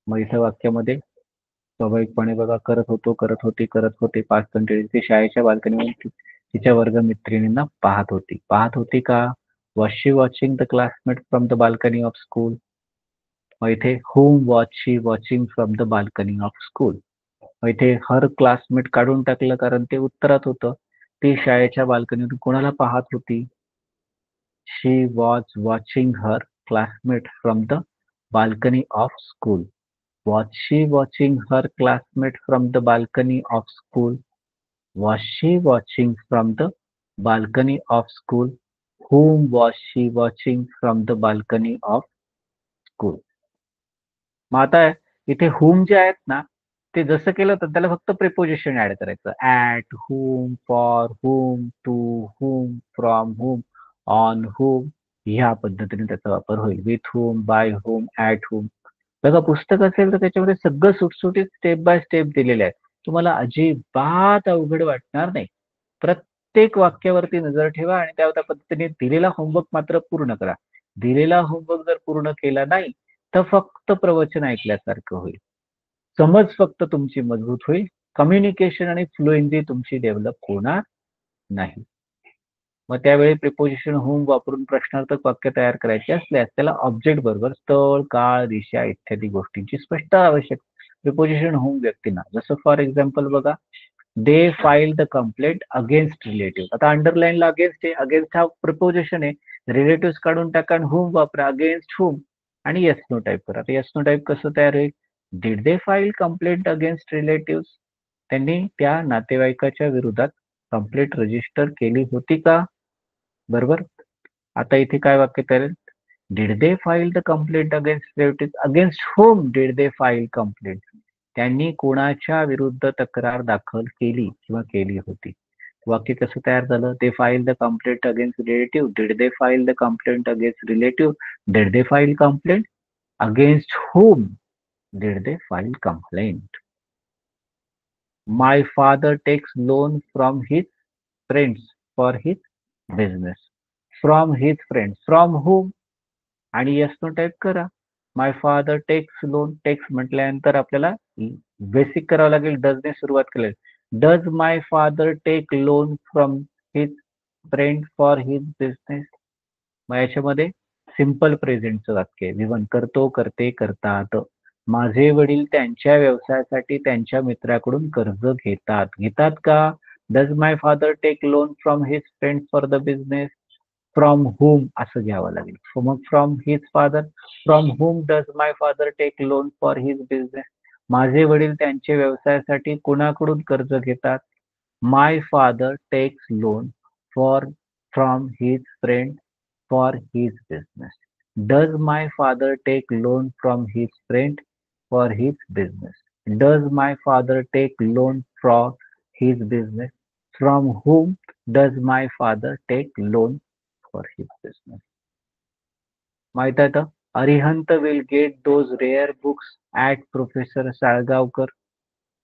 मग इथे वाक्यामध्ये स्वाभाविकपणे बघा करत होतो, करत होती, करत होते, पास्ट कंटिन्यूअस. ती शाळेच्या बाल्कनीवर तिच्या वर्गमित्रिणींना पाहत होती. पाहत होती का. Was she watching the classmate from the balcony of school? मग इथे whom was she watching from the balcony of school? मग इथे हर क्लासमेट काढून टाकलं कारण ते उत्तरात होतं. ती शाळेच्या बाल्कनीतून कोणाला पाहत होती. She was watching her classmate from the balcony of school. Was she watching her classmate from the balcony of school? Was she watching from the balcony of school? Whom was she watching from the balcony of school? मग आता इथे whom जे आहेत ना ते जसं केलं तर त्याला फक्त प्रिपोजिशन ऍड करायचं. At, whom, for, whom, to, whom, from, whom, on, whom ह्या पद्धतीने त्याचा वापर होईल. With whom, by whom, at whom. बघा पुस्तक असेल तर त्याच्यामध्ये सगळं सुटसुटीत स्टेप बाय स्टेप दिलेले आहे. तुम्हाला अजिबात अवघड वाटणार नाही. प्रत्येक वाक्यावरती नजर ठेवा आणि त्या पद्धतीने दिलेला होमवर्क मात्र पूर्ण करा. दिलेला होमवर्क जर पूर्ण केला नाही तर फक्त प्रवचन ऐकल्यासारखं होईल. समज फक्त तुमची मजबूत होईल. कम्युनिकेशन आणि फ्लुएन्सी तुमची डेव्हलप होणार नाही. मग त्यावेळी प्रिपोजिशन होम वापरून प्रश्नार्थक वाक्य तयार करायचे असल्यास त्याला ऑब्जेक्ट बरोबर स्थळ, काळ, दिशा इत्यादी गोष्टींची स्पष्ट आवश्यक. प्रिपोजिशन होम व्यक्तींना जसं फॉर एक्झाम्पल बघा. They file the complaint against relative. आता अंडरलाईनला अगेन्स्ट आहे. अगेन्स्ट हा प्रिपोजिशन आहे. रिलेटिव्ह काढून टाका आणि होम वापरा. अगेन्स्ट होम आणि येस नो टाईप करा. येस नो टाईप कसं तयार होईल. Did they file complaint against relative. त्यांनी त्या नातेवाईकाच्या विरोधात कंप्लेंट रजिस्टर केली होती का. बरोबर. आता इथे काय वाक्य तयार. Did they file the complaint against relative. Against home did they file complaint. त्यांनी कोणाच्या विरुद्ध तक्रार दाखल केली किंवा केली होती. वाक्य कसं तयार झालं. They file the complaint against relative. Did they file the complaint against relative. Did they file complaint against home did they file complaint. My father takes loan from his friends for his business. From his friends. From whom? आणि yes no टाईप करा. My father takes loan. Takes म्हटल्यानंतर आपल्याला बेसिक करावं लागेल. डज ने सुरुवात केली. Does my father take loan from his friend for his business? मग याच्यामध्ये सिंपल प्रेझेंटचं वाक्य. विवन करतो, करते, करतात. माझे वडील त्यांच्या व्यवसायासाठी त्यांच्या मित्राकडून कर्ज घेतात. घेतात का. Does my father take loan from his friend for the business? From whom असं घ्यावं लागेल. मग from his father, from whom does my father take loan for his business? माझे वडील त्यांचे व्यवसायासाठी कोणाकडून कर्ज घेतात? My father takes loan for from his friend for his business. Does my father take loan from his friend for his business? Does my father take loan for his business? From whom does my father take loan for his business? माहित आहे तर Arihant will get those rare books at professor Salgaonkar.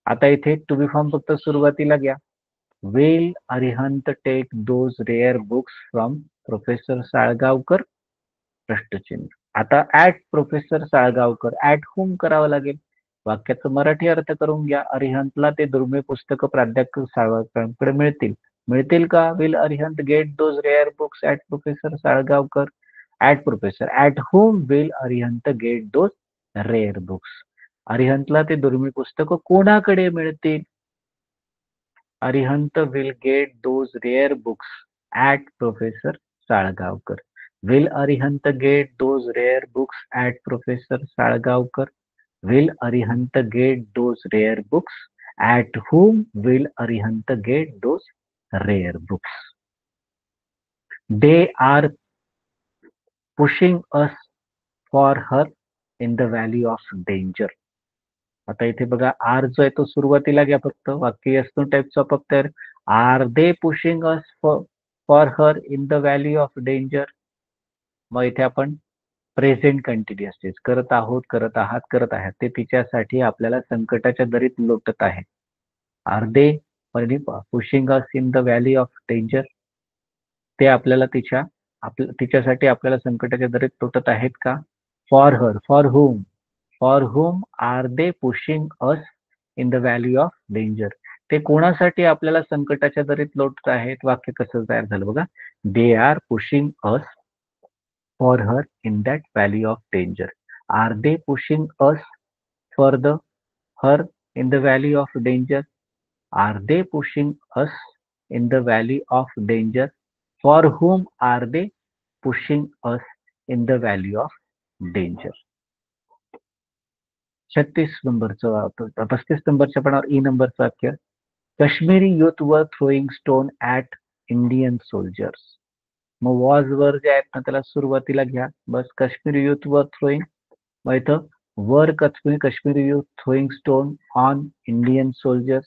आता इथे तुम्ही फॉर्म फक्त सुरुवातीला घ्या. Will Arihant take those rare books from professor Salgaonkar? प्रश्नचिन्ह. आता at professor Salgaonkar at whom करावं लागेल. वाक्याचा मराठी अर्थ करून घ्या. अरिहंतला ते दुर्मिळ पुस्तकं प्राध्यापक साळगावकरांकडे मिळतील. मिळतील का? Will Arihant get those rare books at professor Salgaonkar? At professor. At whom will Arihant get those rare books? अरिहंतला ते दुर्मिळ पुस्तकं कोणाकडे मिळतील? Arihant will get those rare books at professor Salgaonkar. Will Arihant get those rare books at professor Salgaonkar? Will Arihant get those rare books at whom will Arihant get those rare books? They are pushing us for her in the valley of danger. आता इथे बघा आर जो आहे तो सुरुवातीला घ्या फक्त. वाक्य असतो टाइप्स ऑफ फक्त are they pushing us for her in the valley of danger? मग इथे आपण प्रेझेंट कंटिन्युअस टेन्स करत आहोत, करत आहात, करत आहेत. ते तिच्यासाठी आपल्याला संकटाच्या दरीत लोटत आहे. Are they pushing us in the valley of danger? ते आपल्याला तिच्यासाठी आपल्याला संकटाच्या दरीत लोटत आहेत का? For her, for whom? For whom are they pushing us in the valley of danger? ते कोणासाठी आपल्याला संकटाच्या दरीत लोटत आहेत? वाक्य कसं तयार झालं बघा. दे are pushing us for her in that valley of danger. Are they pushing us for the her in the valley of danger? Are they pushing us in the valley of danger? For whom are they pushing us in the valley of danger? 36 नंबरचं 35 नंबरच्या पानावर ई नंबरचं वाक्य. Kashmiri youth were throwing stone at Indian soldiers. मग वॉज वर जे आहेत ना त्याला सुरुवातीला घ्या. बस काश्मीरी युथ वर थ्रोईंग. मग इथं were Kashmiri youth throwing stone on Indian soldiers?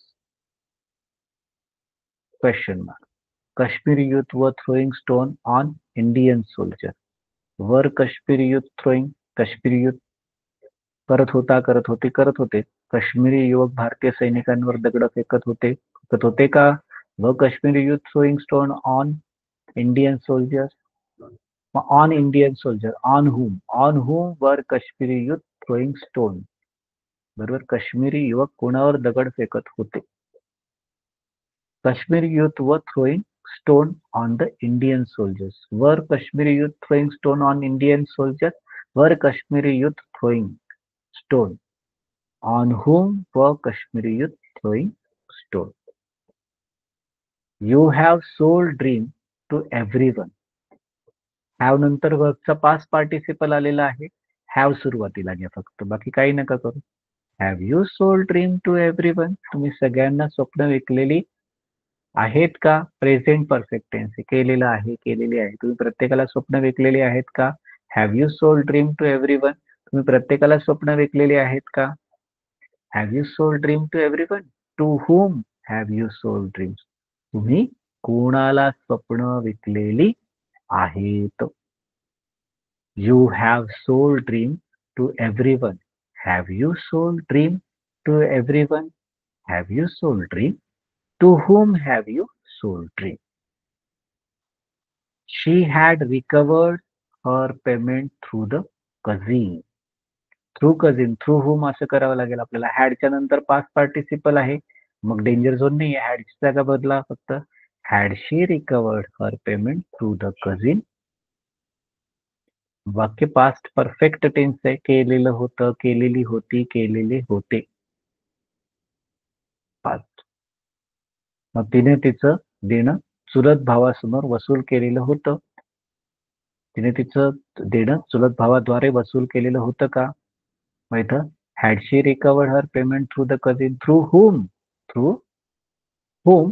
Question mark. Kashmiri youth were throwing stone on Indian soldier. Were Kashmiri youth throwing. Kashmiri youth करत होता, करत होते, करत होते. काश्मीरी युवक भारतीय सैनिकांवर दगड फेकत होते का? व Kashmiri youth throwing stone on Indian soldiers? On Indian soldier. On whom वर काश्मीरी युथ थ्रोईंग स्टोन. बरोबर. काश्मीरी युवक कोणावर दगड फेकत होते? Kashmiri youth were throwing stone on the Indian soldiers. Were Kashmiri youth throwing stone on Indian soldiers? Were Kashmiri youth throwing stone on whom were Kashmiri youth throwing stone? You have sold dream to everyone. Have नंतर वर्कचा पास्ट पार्टिसिपल आलेला आहे. हॅव सुरुवातीला घ्या फक्त, बाकी काही नका करू. Have you sold dream to everyone? तुम्ही सगळ्यांना स्वप्न विकलेली आहेत का? प्रेझेंट परफेक्ट टेन्स केलेलं आहे, केलेली आहे. तुम्ही प्रत्येकाला स्वप्न विकलेली आहेत का? Have you sold dream to everyone? तुम्ही प्रत्येकाला स्वप्न विकलेली आहेत का? Have you sold dream to everyone? To whom have you sold dreams? तुम्ही कोणाला स्वप्न विकलेली आहेत? You have sold dream to everyone. Have you sold dream to everyone? Have you sold dream? To whom have you sold dream? She had recovered her payment through the cousin. Through cousin, through whom असं करावं लागेल आपल्याला. हॅडच्या नंतर पास्ट पार्टिसिपल आहे, मग डेंजर झोन नाही आहे. हॅडची जागा बदला फक्त. Had she recovered her payment through the cousin? वाक्य पास्ट परफेक्ट टेन्स आहे. केलेलं होतं, केलेली होती, केलेले होते. पास्ट. मग तिने तिचं देणं चुलत भावासमोर वसूल केलेलं होतं. तिने तिचं देणं चुलत भावाद्वारे वसूल केलेलं होतं का? मग इथं had she recovered her payment through the cousin through whom? Through whom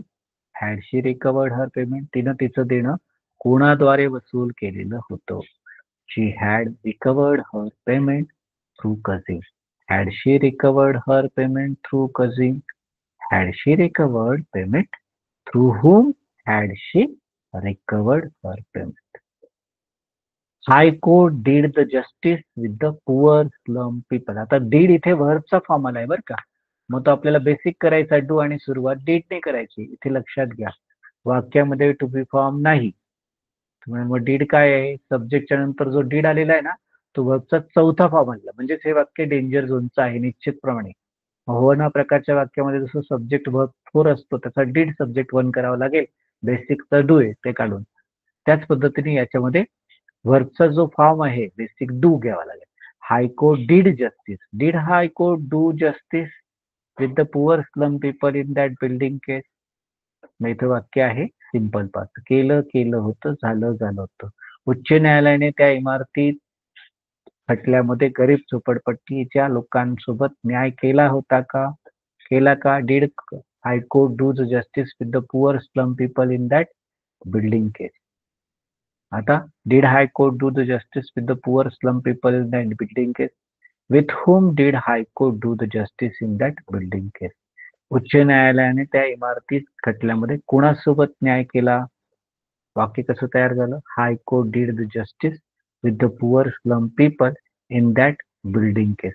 had she recovered her payment? तिनं तिचं देणं कोणाद्वारे वसूल केलेलं होतं? She had recovered her payment through cousin. Had she recovered her payment through cousin? Had she recovered payment through whom had she recovered her payment? High court did the justice with the poor slum people. आता डीड इथे व्हर्बचा फॉर्म आलाय बरं का. मग तो आपल्याला बेसिक करायचा डू आणि सुरुवात डीडने करायची. इथे लक्षात घ्या वाक्यामध्ये टू बी फॉर्म नाही. त्यामुळे मग डीड काय आहे? सब्जेक्टच्या नंतर जो डीड आलेला आहे ना तो व्हर्बचा चौथा फॉर्म आला. म्हणजेच हे वाक्य डेंजर झोनचं आहे निश्चितप्रमाणे. हो ना प्रकारच्या वाक्यामध्ये जसं सब्जेक्ट व्हर्ब फोर असतो त्याचा डीड सब्जेक्ट वन करावा लागेल. बेसिकचा डू आहे ते काढून. त्याच पद्धतीने याच्यामध्ये व्हर्बचा जो फॉर्म आहे बेसिक डू घ्यावा लागेल. High court did justice. Did high court do justice with the poor slum people in that building case? मग इथं वाक्य आहे सिंपल पास्ट. केलं केलं होतं, झालं झालं होतं. उच्च न्यायालयाने त्या इमारतीत खटल्यामध्ये गरीब झोपडपट्टीच्या लोकांसोबत न्याय केला होता का? केला का? Did high court do justice with the poor slum people in that building case? आता did High Court do the justice with the poor slum people in that building case? With whom did High Court do the justice in that building case? उच्च न्यायालयाने त्या इमारतीत खटल्यामध्ये कोणासोबत न्याय केला? वाक्य कसं तयार झालं? High court did the justice with the poor slum people in that building case.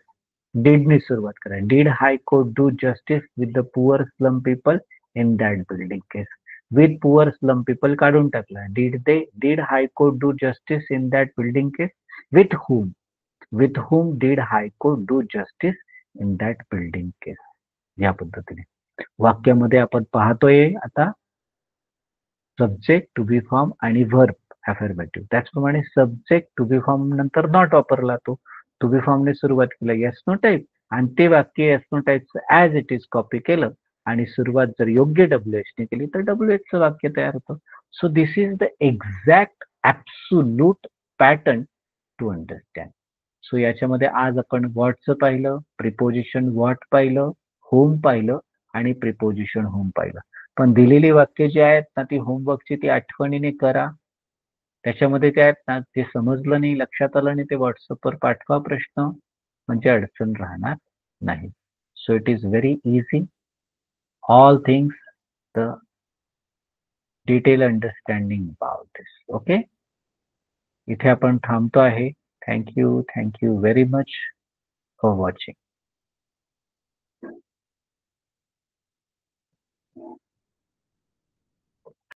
डीडने सुरुवात करा. Did high court do justice with the poor slum people in that building case? With poor slum people काढून टाकला. Did high court do justice in that building case? With whom? With whom did high court do justice in that building case? या पद्धतीने वाक्यामध्ये आपण पाहतोय आता सब्जेक्ट टू बी फॉर्म आणि व्हर्ब अफर्मेटिव्ह. त्याचप्रमाणे सब्जेक्ट टू बी फॉर्म नंतर नॉट वापरला तो. टू बी फॉर्मने सुरुवात केली येस नो टाईप आणि ते वाक्य येस नो टाईपचं ॲज इट इज कॉपी केलं आणि सुरुवात जर योग्य डब्ल्यूएच ने केली तर डब्ल्यूएचचं वाक्य तयार होतं. So this is the exact absolute pattern to understand. सो याच्यामध्ये आज आपण व्हॉटचं पाहिलं, प्रिपोजिशन व्हॉट पाहिलं, होम पाहिलं आणि प्रिपोजिशन होम पाहिलं. पण दिलेली वाक्य जी आहेत ना ती होमवर्कची ती आठवणीने करा. त्याच्यामध्ये ते आहेत ना ते समजलं नाही, लक्षात आलं नाही ते व्हॉट्सअपवर पाठवा प्रश्न, म्हणजे अडचण राहणार नाही. So it is very easy. All things the detail understanding about this. Okay, इथे आपण थांबतो आहे. Thank you very much for watching.